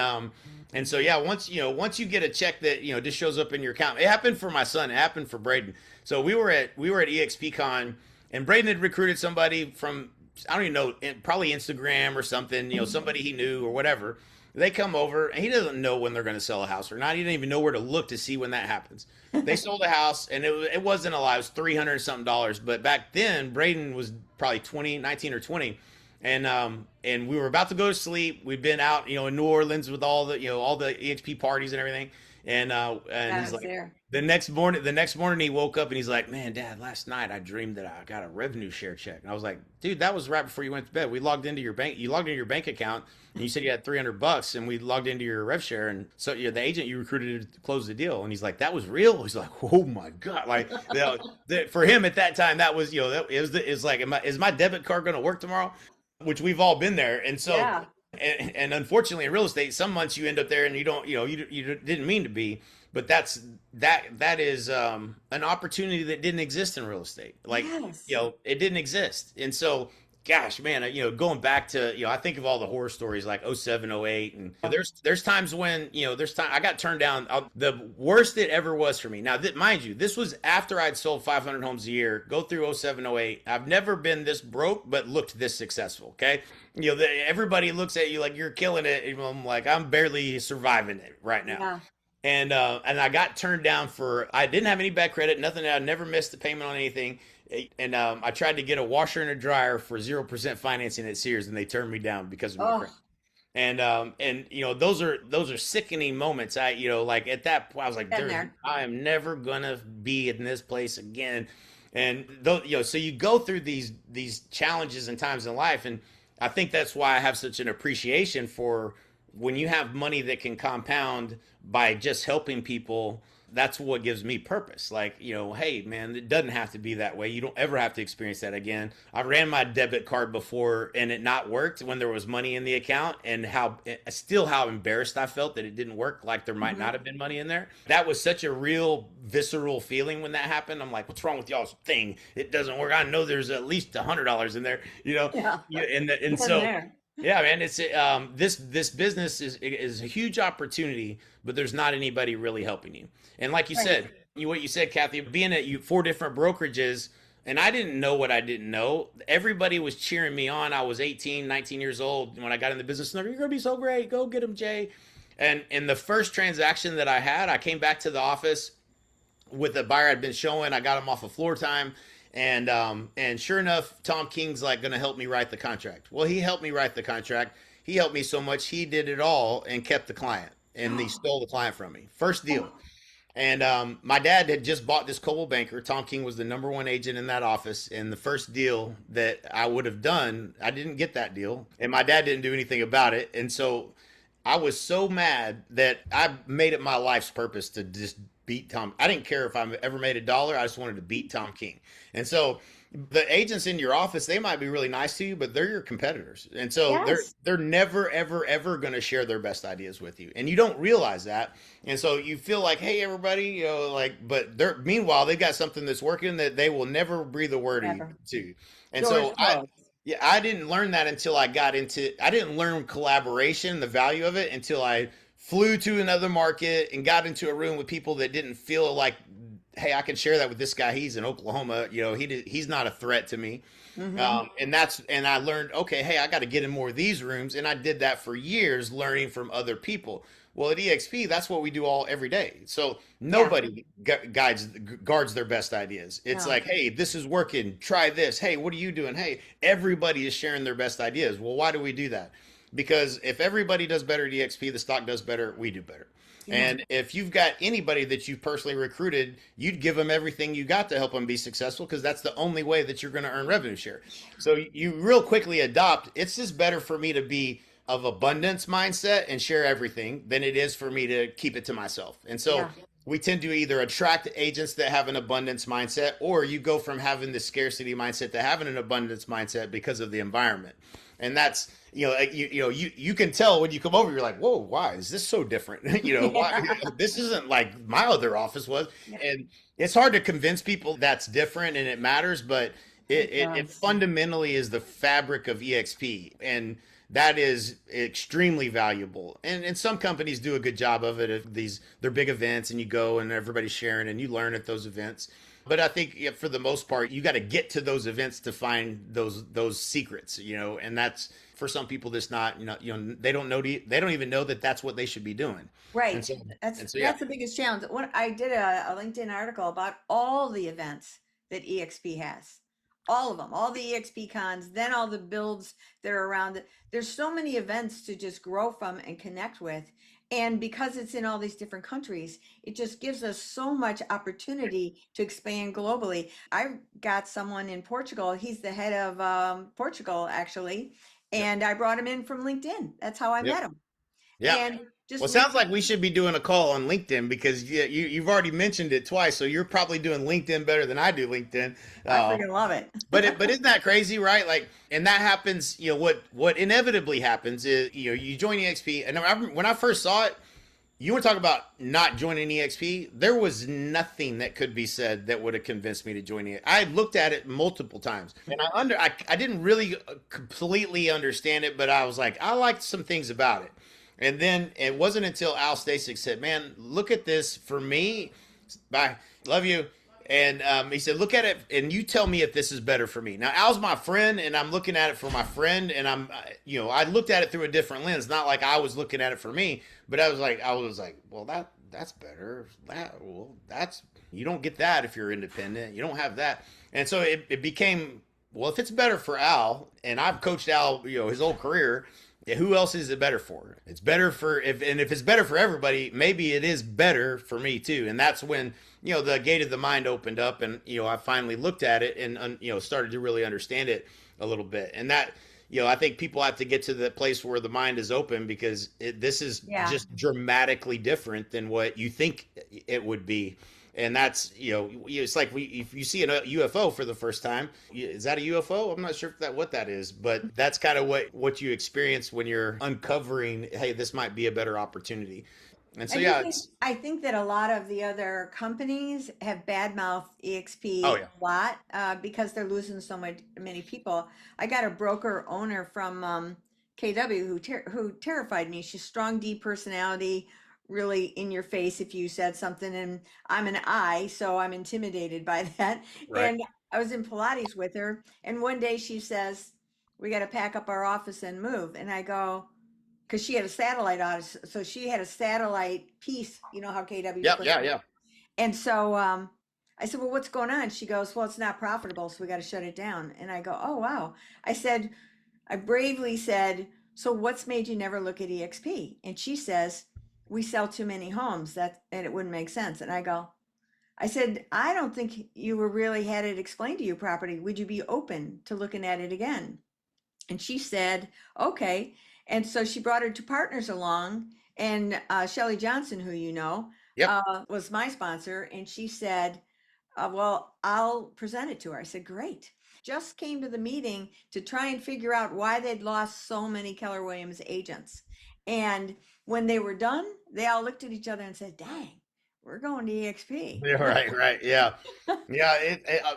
Speaker 1: so yeah, once you get a check that just shows up in your account. It happened for my son. It happened for Braden. So we were at EXPCon, and Braden had recruited somebody from, I don't even know, probably Instagram or something. Somebody he knew or whatever. They come over and he doesn't know when they're going to sell a house or not. He didn't even know where to look to see when that happens. They sold a house and it wasn't a lot. It was 300 something dollars. But back then, Braden was probably 19 or 20, and we were about to go to sleep. We'd been out, in New Orleans with all the EXP parties and everything. And
Speaker 2: I
Speaker 1: he's
Speaker 2: was
Speaker 1: like,
Speaker 2: there.
Speaker 1: the next morning he woke up and he's like, man, Dad, last night I dreamed that I got a revenue share check. And I was like, dude, that was right before you went to bed. We logged into your bank. You logged into your bank account and you said you had $300, and we logged into your rev share. And so the agent you recruited to close the deal. And he's like, that was real. He's like, oh my god, like for him at that time, that was it was like, is my debit card going to work tomorrow? Which we've all been there. And so,
Speaker 2: Yeah.
Speaker 1: and unfortunately in real estate, some months you end up there and you don't, you didn't mean to be, but that is an opportunity that didn't exist in real estate. Like,
Speaker 2: Yes.
Speaker 1: it didn't exist. And so, gosh, man, going back to, I think of all the horror stories like '07, '08, and there's times when, there's time I got turned down. The worst it ever was for me. Now, mind you, this was after I'd sold 500 homes a year, go through '07, '08. I've never been this broke, but looked this successful. Okay. Everybody looks at you like you're killing it. And I'm like, I'm barely surviving it right now.
Speaker 2: Yeah.
Speaker 1: And I got turned down for, I didn't have any bad credit, nothing. I never missed a payment on anything. And I tried to get a washer and a dryer for 0% financing at Sears, and they turned me down because of my
Speaker 2: Oh,
Speaker 1: credit. And those are sickening moments. Like at that point, I was like,
Speaker 2: been there.
Speaker 1: I am never gonna be in this place again. And though, so you go through these challenges and times in life, and I think that's why I have such an appreciation for when you have money that can compound by just helping people. That's what gives me purpose. Like, hey man, it doesn't have to be that way. You don't ever have to experience that again. I ran my debit card before and it not worked when there was money in the account, and how embarrassed I felt that it didn't work, like there might not
Speaker 2: Hmm.
Speaker 1: have been money in there. That was such a real visceral feeling when that happened. I'm like, what's wrong with y'all's thing? It doesn't work. I know there's at least $100 in there,
Speaker 2: Yeah.
Speaker 1: and
Speaker 2: Been
Speaker 1: so
Speaker 2: there.
Speaker 1: yeah, man, it's this business is a huge opportunity, but there's not anybody really helping you. And like you
Speaker 2: Right.
Speaker 1: said, what you said, Kathy, being at 4 different brokerages, and I didn't know what I didn't know. Everybody was cheering me on. I was 18, 19 years old when I got in the business. And they're, you're gonna be so great. Go get him, Jay. And in the first transaction that I had, I came back to the office with the buyer I'd been showing. I got him off of floor time, and sure enough, Tom King's like going to help me write the contract. Well, he helped me write the contract. He helped me so much he did it all and kept the client, and he stole the client from me. First deal. And my dad had just bought this Coldwell Banker. Tom King was the number one agent in that office. And the first deal that I would have done, I didn't get that deal. And my dad didn't do anything about it. And so I was so mad that I made it my life's purpose to just beat Tom. I didn't care if I ever made a dollar. I just wanted to beat Tom King. And so the agents in your office, they might be really nice to you, but they're your competitors. And so
Speaker 2: Yes.
Speaker 1: they're never ever ever going to share their best ideas with you. And you don't realize that. And so you feel like, "Hey everybody, like but they're meanwhile they've got something that's working that they will never breathe a word
Speaker 2: Never.
Speaker 1: to." And
Speaker 2: Doors
Speaker 1: so
Speaker 2: closed.
Speaker 1: yeah, I didn't learn that until I didn't learn collaboration, the value of it until I flew to another market and got into a room with people that didn't feel like, hey, I can share that with this guy. He's in Oklahoma. He's not a threat to me.
Speaker 2: Mm-hmm.
Speaker 1: And I learned, okay, hey, I got to get in more of these rooms. And I did that for years, learning from other people. Well, at EXP, that's what we do every day. So
Speaker 2: Yeah.
Speaker 1: nobody guards their best ideas. It's
Speaker 2: No.
Speaker 1: like, hey, this is working. Try this. Hey, what are you doing? Hey, everybody is sharing their best ideas. Well, why do we do that? Because if everybody does better at EXP, the stock does better, we do better.
Speaker 2: Yeah.
Speaker 1: And if you've got anybody that you've personally recruited, you'd give them everything you got to help them be successful because that's the only way that you're going to earn revenue share. So you real quickly adopt, it's just better for me to be of abundance mindset and share everything than it is for me to keep it to myself. And so
Speaker 2: Yeah.
Speaker 1: we tend to either attract agents that have an abundance mindset, or you go from having the scarcity mindset to having an abundance mindset because of the environment. And that's, you can tell when you come over, you're like, whoa, why is this so different? Why
Speaker 2: Yeah.
Speaker 1: this isn't like my other office was.
Speaker 2: Yeah.
Speaker 1: And it's hard to convince people that's different and it matters, but
Speaker 2: It
Speaker 1: it
Speaker 2: does.
Speaker 1: fundamentally is the fabric of EXP. And that is extremely valuable. And some companies do a good job of it. If they're big events and you go and everybody's sharing and you learn at those events. But I think, yeah, for the most part, you got to get to those events to find those secrets, and that's for some people that's not, they don't know, they don't even know that that's what they should be doing. And
Speaker 2: Right.
Speaker 1: so
Speaker 2: That's
Speaker 1: and so yeah.
Speaker 2: that's the biggest challenge. When I did a LinkedIn article about all the events that EXP has, all of them, all the EXP cons, then all the builds that are around it. There's so many events to just grow from and connect with. And because it's in all these different countries, it just gives us so much opportunity to expand globally. I've got someone in Portugal. He's the head of Portugal, actually.
Speaker 1: Yep.
Speaker 2: And I brought him in from LinkedIn. That's how I
Speaker 1: Yep.
Speaker 2: met him.
Speaker 1: Yeah.
Speaker 2: And
Speaker 1: Well,
Speaker 2: just
Speaker 1: it sounds
Speaker 2: reach
Speaker 1: like we should be doing a call on LinkedIn because you've already mentioned it twice, so you're probably doing LinkedIn better than I do LinkedIn.
Speaker 2: I
Speaker 1: Uh,
Speaker 2: freaking love it.
Speaker 1: but isn't that crazy, right? Like, and that happens. What inevitably happens is, you join EXP, and when I first saw it, you want to talk about not joining EXP? There was nothing that could be said that would have convinced me to join it. I looked at it multiple times, and I didn't really completely understand it, but I was like, I liked some things about it. And then it wasn't until Al Stasic said, "Man, look at this for me. Bye, love you." And he said, "Look at it, and you tell me if this is better for me." Now, Al's my friend, and I'm looking at it for my friend, and I looked at it through a different lens, not like I was looking at it for me, but I was like, well, that's better. That's you don't get that if you're independent. You don't have that, and so it became, well, if it's better for Al, and I've coached Al, his whole career. Yeah, who else is it better for? It's better for if it's better for everybody, maybe it is better for me too. And that's when the gate of the mind opened up, and I finally looked at it and started to really understand it a little bit. And that I think people have to get to the place where the mind is open because this is
Speaker 2: Yeah.
Speaker 1: just dramatically different than what you think it would be. And that's it's like if you see a UFO for the first time, is that a UFO? I'm not sure what that is, but that's kind of what you experience when you're uncovering, hey, this might be a better opportunity. And so
Speaker 2: I do
Speaker 1: yeah,
Speaker 2: think
Speaker 1: it's
Speaker 2: I think that a lot of the other companies have badmouthed
Speaker 1: oh
Speaker 2: EXP
Speaker 1: yeah,
Speaker 2: a lot because they're losing so many people. I got a broker owner from KW who terrified me. She's strong D personality, really in your face if you said something, and I'm an I, so I'm intimidated by that.
Speaker 1: right.
Speaker 2: And I was in Pilates with her, and one day she says, "We got to pack up our office and move," and I go, because she had a satellite office, so she had a satellite piece. You know how KW
Speaker 1: Yep,
Speaker 2: splits
Speaker 1: yeah,
Speaker 2: it
Speaker 1: yeah.
Speaker 2: up. And so I said, "Well, what's going on?" She goes, "Well, it's not profitable, so we got to shut it down." And I go, "Oh, wow." I said, I bravely said, "So what's made you never look at EXP?" And she says, we sell too many homes, and it wouldn't make sense. And I said, I don't think you were really had it explained to you properly. Would you be open to looking at it again? And she said, okay. And so she brought her two partners along, and Shelley Johnson, who you know,
Speaker 1: Yep.
Speaker 2: was my sponsor. And she said, well, I'll present it to her. I said, great. Just came to the meeting to try and figure out why they'd lost so many Keller Williams agents. And when they were done, they all looked at each other and said, dang, we're going to EXP.
Speaker 1: Yeah, right, right. Yeah. Yeah.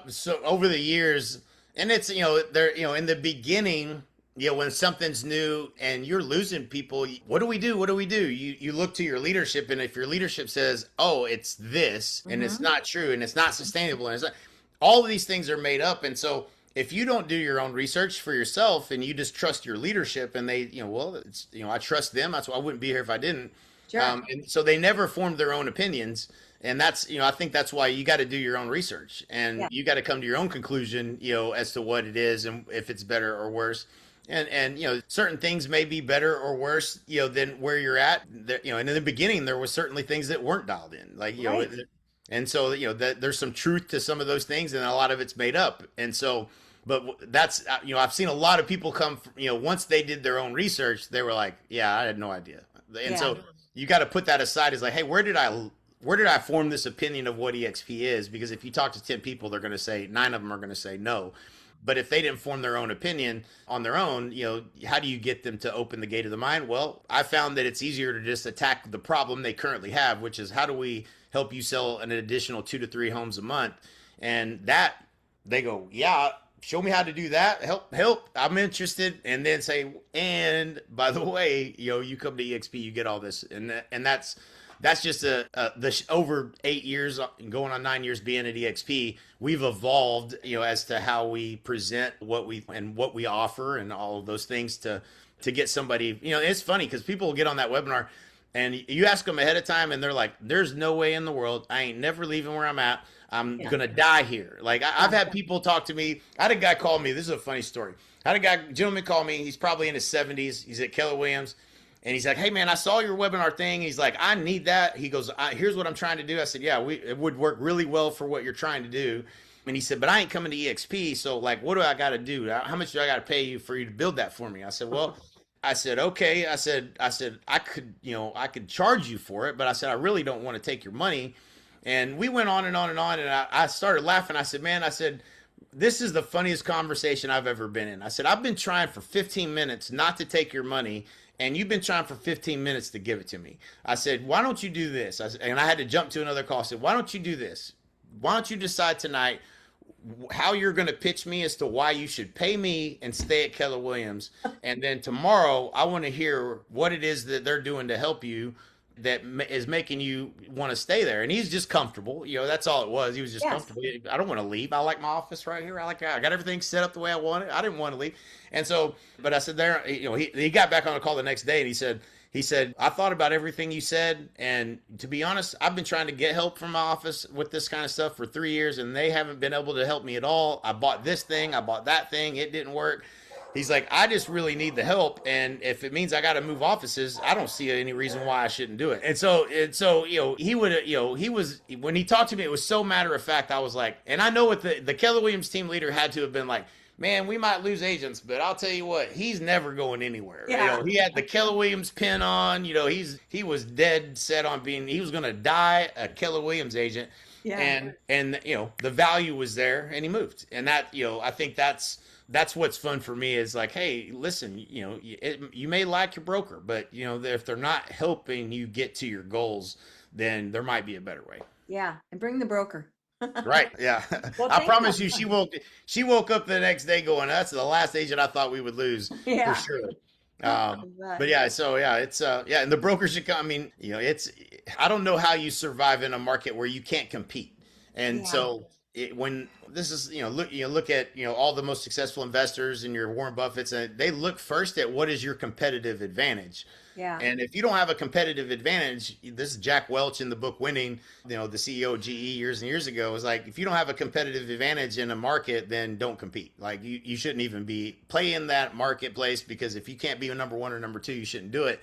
Speaker 1: So over the years, and it's, there, in the beginning, when something's new and you're losing people, what do we do? What do we do? You look to your leadership, and if your leadership says, "Oh, it's this," and it's
Speaker 2: Mm-hmm.
Speaker 1: not true, and it's not sustainable, and it's not, all of these things are made up, and so if you don't do your own research for yourself and you just trust your leadership, and they, well, it's, I trust them. That's why I wouldn't be here if I didn't.
Speaker 2: Sure.
Speaker 1: And so they never formed their own opinions. And that's, I think that's why you got to do your own research, and
Speaker 2: Yeah.
Speaker 1: you got to come to your own conclusion, as to what it is and if it's better or worse. And certain things may be better or worse, than where you're at. And in the beginning, there was certainly things that weren't dialed in, like,
Speaker 2: Right.
Speaker 1: and so, that there's some truth to some of those things, and a lot of it's made up. And so, but that's, I've seen a lot of people come, once they did their own research, they were like, yeah, I had no idea. And
Speaker 2: Yeah.
Speaker 1: so you got to put that aside as like, hey, where did I form this opinion of what EXP is? Because if you talk to 10 people, they're going to say, 9 of them are going to say no. But if they didn't form their own opinion on their own, how do you get them to open the gate of the mind? Well, I found that it's easier to just attack the problem they currently have, which is, how do we help you sell an additional 2 to 3 homes a month? And that, they go, yeah, show me how to do that. Help. I'm interested. And then say, and by the way, you come to EXP, you get all this. And that's just over 8 years, going on 9 years being at EXP, we've evolved, as to how we present what we offer and all of those things to get somebody. It's funny because people will get on that webinar, and you ask them ahead of time, and they're like, "There's no way in the world. I ain't never leaving where I'm at. I'm
Speaker 2: Yeah.
Speaker 1: gonna die here." Like, I've had people talk to me. I had a guy call me. This is a funny story. I had a gentleman call me. He's probably in his 70s. He's at Keller Williams. And he's like, "Hey man, I saw your webinar thing." He's like, "I need that." He goes, "Here's what I'm trying to do." I said, "Yeah, it would work really well for what you're trying to do." And he said, "But I ain't coming to EXP, so like, what do I got to do? How much do I got to pay you for you to build that for me?" I said, "Well," I said, "Okay." I said, I could, I could charge you for it, but I said, I really don't want to take your money." And we went on and on and on, and I started laughing. I said, "Man," I said, "this is the funniest conversation I've ever been in." I said, "I've been trying for 15 minutes not to take your money, and you've been trying for 15 minutes to give it to me." I said, "Why don't you do this?" And I had to jump to another call. I said, "Why don't you do this? Why don't you decide tonight how you're going to pitch me as to why you should pay me and stay at Keller Williams? And then tomorrow, I want to hear what it is that they're doing to help you that is making you want to stay there." And he's just comfortable. That's all it was. He was just
Speaker 2: Yes.
Speaker 1: comfortable. "I don't want to leave. I like my office right here. I got everything set up the way I want it. I didn't want to leave." And so, but I said there, he got back on a call the next day, and he said, "I thought about everything you said. And to be honest, I've been trying to get help from my office with this kind of stuff for 3 years, and they haven't been able to help me at all. I bought this thing. I bought that thing. It didn't work." He's like, "I just really need the help, and if it means I got to move offices, I don't see any reason why I shouldn't do it." And so, he would, he was, when he talked to me, it was so matter of fact. I was like, and I know what the Keller Williams team leader had to have been like, "Man, we might lose agents, but I'll tell you what, he's never going anywhere."
Speaker 2: Yeah.
Speaker 1: He had the Keller Williams pin on. He was dead set on he was going to die a Keller Williams agent,
Speaker 2: Yeah.
Speaker 1: and the value was there, and he moved. And that, I think that's what's fun for me is like, hey, listen, you may like your broker, but if they're not helping you get to your goals, then there might be a better way.
Speaker 2: Yeah. And bring the broker.
Speaker 1: Right? Yeah.
Speaker 2: Well,
Speaker 1: I
Speaker 2: thank
Speaker 1: promise you,
Speaker 2: you.
Speaker 1: she woke up the next day going, "That's the last agent I thought we would lose for
Speaker 2: Yeah.
Speaker 1: sure."
Speaker 2: But
Speaker 1: But yeah, so yeah, it's yeah, and the broker should come. I mean, it's, I don't know how you survive in a market where you can't compete. And
Speaker 2: yeah.
Speaker 1: so when this is, look at, all the most successful investors and your Warren Buffett's, and they look first at what is your competitive advantage.
Speaker 2: Yeah.
Speaker 1: And if you don't have a competitive advantage, this is Jack Welch in the book Winning, the CEO of GE years and years ago, was like, if you don't have a competitive advantage in a market, then don't compete. Like, you shouldn't even play in that marketplace, because if you can't be a number one or number two, you shouldn't do it.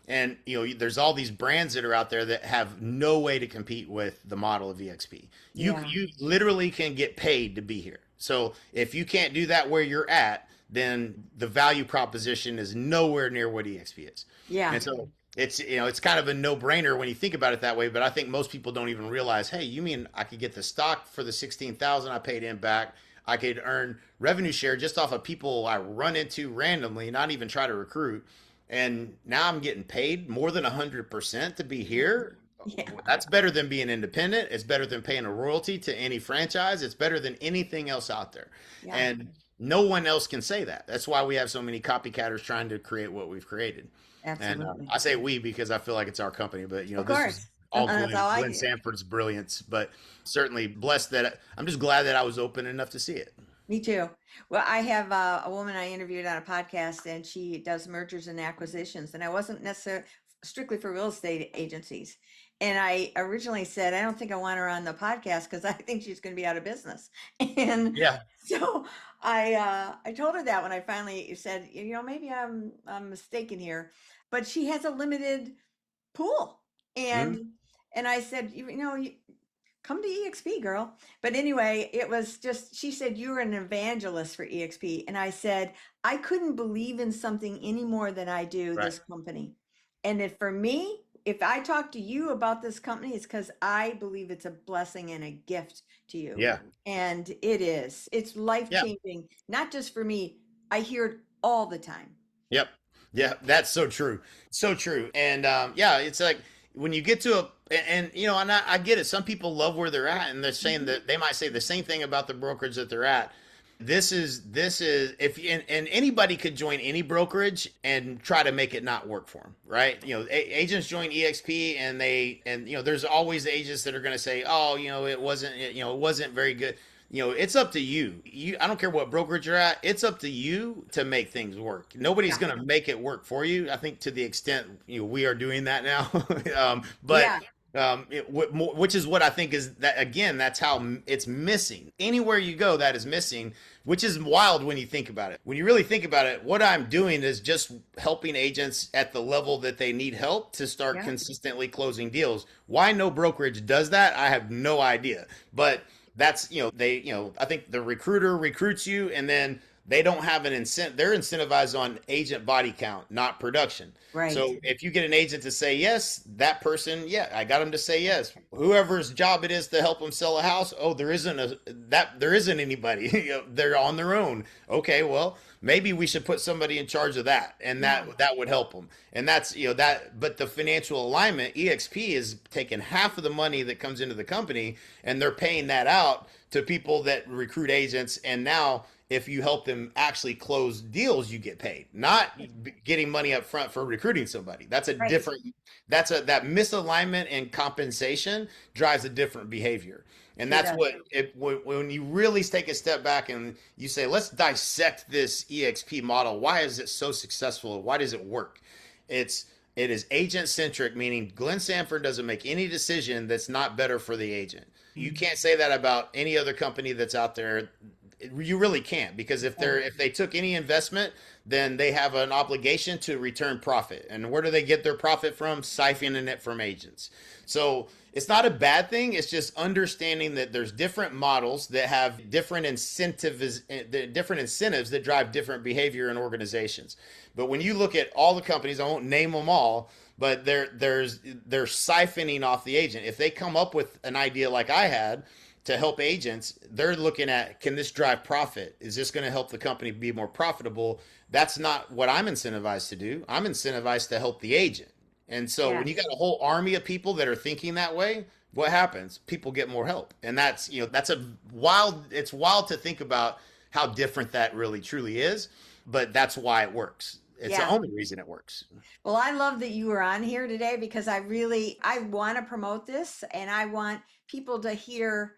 Speaker 1: And there's all these brands that are out there that have no way to compete with the model of EXP.
Speaker 2: Yeah.
Speaker 1: You literally can get paid to be here. So if you can't do that where you're at, then the value proposition is nowhere near what EXP is.
Speaker 2: Yeah.
Speaker 1: And so it's kind of a no-brainer when you think about it that way, but I think most people don't even realize, hey, you mean I could get the stock for the 16,000 I paid in back. I could earn revenue share just off of people I run into randomly, not even try to recruit. And now I'm getting paid more than 100% to be here.
Speaker 2: Yeah.
Speaker 1: That's better than being independent. It's better than paying a royalty to any franchise. It's better than anything else out there.
Speaker 2: Yeah.
Speaker 1: And no one else can say that. That's why we have so many copycatters trying to create what we've created. And
Speaker 2: Absolutely.
Speaker 1: I say we because I feel like it's our company, but
Speaker 2: Of
Speaker 1: this is
Speaker 2: course.
Speaker 1: all
Speaker 2: That's how I
Speaker 1: Glenn
Speaker 2: do.
Speaker 1: Sanford's brilliance. But certainly blessed that I'm just glad that I was open enough to see it.
Speaker 2: Me too. Well, I have a woman I interviewed on a podcast, and she does mergers and acquisitions. And I wasn't necessarily strictly for real estate agencies. And I originally said, I don't think I want her on the podcast because I think she's going to be out of business. And
Speaker 1: Yeah.
Speaker 2: so I told her that when I finally said, maybe I'm mistaken here, but she has a limited pool.
Speaker 1: Mhm.
Speaker 2: And I said, come to EXP, girl. But anyway, it was just, she said, you're an evangelist for EXP. And I said, I couldn't believe in something any more than I do
Speaker 1: Right.
Speaker 2: this company. And for me, if I talk to you about this company, it's because I believe it's a blessing and a gift to you.
Speaker 1: Yeah.
Speaker 2: And it is. It's life
Speaker 1: Yeah.
Speaker 2: changing, not just for me. I hear it all the time.
Speaker 1: Yep. Yeah, that's so true. So true. And yeah, it's like when you get to and I get it. Some people love where they're at, and they're saying
Speaker 2: Mhm.
Speaker 1: that they might say the same thing about the brokerage that they're at. This is if and anybody could join any brokerage and try to make it not work for them, right? Agents join EXP and there's always agents that are going to say, oh, it wasn't very good. It's up to you. I don't care what brokerage you're at. It's up to you to make things work. Nobody's
Speaker 2: Yeah.
Speaker 1: going to make it work for you. I think to the extent we are doing that now, but
Speaker 2: Yeah.
Speaker 1: which is what I think is that again. That's how it's missing. Anywhere you go, that is missing, which is wild when you think about it. When you really think about it, what I'm doing is just helping agents at the level that they need help to start
Speaker 2: Yeah.
Speaker 1: consistently closing deals. Why no brokerage does that, I have no idea. But that's I think the recruiter recruits you, and then they don't have an incentive. They're incentivized on agent body count, not production.
Speaker 2: Right.
Speaker 1: So if you get an agent to say yes, that person, yeah, I got them to say yes. Whoever's job it is to help them sell a house, oh, there isn't anybody. They're on their own. Okay, well, maybe we should put somebody in charge of that, and
Speaker 2: Yeah.
Speaker 1: that would help them. And that's that. But the financial alignment, EXP is taking half of the money that comes into the company, and they're paying that out to people that recruit agents, and now if you help them actually close deals, you get paid, not getting money up front for recruiting somebody. That's a
Speaker 2: Right.
Speaker 1: different, that misalignment in compensation drives a different behavior. And
Speaker 2: Sure
Speaker 1: that's
Speaker 2: does.
Speaker 1: when you really take a step back and you say, let's dissect this EXP model. Why is it so successful? Why does it work? It is agent centric, meaning Glenn Sanford doesn't make any decision that's not better for the agent. You can't say that about any other company that's out there. You really can't, because
Speaker 2: Yeah.
Speaker 1: if they took any investment, then they have an obligation to return profit. And where do they get their profit from? Siphoning it from agents. So it's not a bad thing. It's just understanding that there's different models that have different incentives that drive different behavior in organizations. But when you look at all the companies, I won't name them all, but they're siphoning off the agent. If they come up with an idea like I had to help agents, they're looking at, can this drive profit? Is this going to help the company be more profitable? That's not what I'm incentivized to do. I'm incentivized to help the agent. And so when you got
Speaker 2: Yes.
Speaker 1: a whole army of people that are thinking that way, what happens? People get more help. And it's wild to think about how different that really truly is, but that's why it works. It's the
Speaker 2: Yeah.
Speaker 1: only reason it works.
Speaker 2: Well, I love that you were on here today because I want to promote this and I want people to hear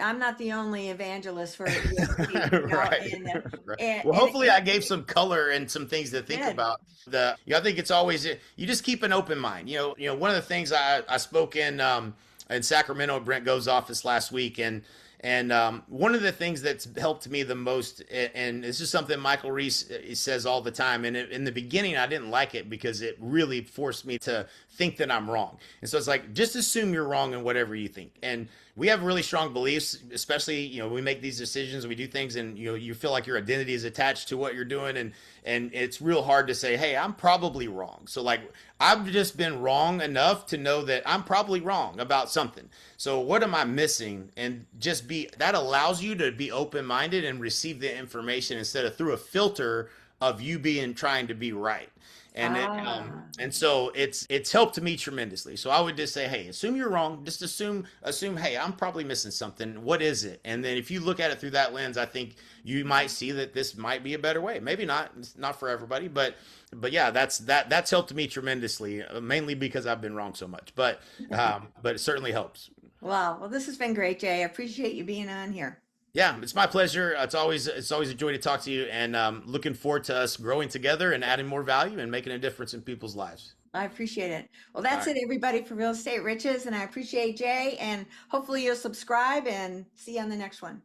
Speaker 2: I'm not the only evangelist for EXP,
Speaker 1: Right. Right. Well,
Speaker 2: and
Speaker 1: hopefully I gave some color and some things to think
Speaker 2: good.
Speaker 1: about. I think it's always you just keep an open mind. One of the things I spoke in Sacramento at Brent Go's office last week, and And one of the things that's helped me the most, and this is something Michael Reese says all the time. And in the beginning, I didn't like it because it really forced me to think that I'm wrong. And so it's like, just assume you're wrong in whatever you think. And we have really strong beliefs, especially, we make these decisions, we do things, and you feel like your identity is attached to what you're doing, and it's real hard to say, hey, I'm probably wrong. So like, I've just been wrong enough to know that I'm probably wrong about something. So what am I missing? And just be that allows you to be open-minded and receive the information instead of through a filter of you being trying to be right. And
Speaker 2: Ah.
Speaker 1: and so it's helped me tremendously. So I would just say, hey, assume you're wrong. Just assume, hey, I'm probably missing something. What is it? And then if you look at it through that lens, I think you might see that this might be a better way. Maybe not. It's not for everybody, but yeah, that's helped me tremendously. Mainly because I've been wrong so much. But it certainly helps.
Speaker 2: Wow. Well, this has been great, Jay. I appreciate you being on here.
Speaker 1: Yeah, it's my pleasure. It's always a joy to talk to you, and looking forward to us growing together and adding more value and making a difference in people's lives.
Speaker 2: I appreciate it. Well,
Speaker 1: All
Speaker 2: that's
Speaker 1: right.
Speaker 2: it, everybody, for Real Estate Riches. And I appreciate Jay. And hopefully you'll subscribe and see you on the next one.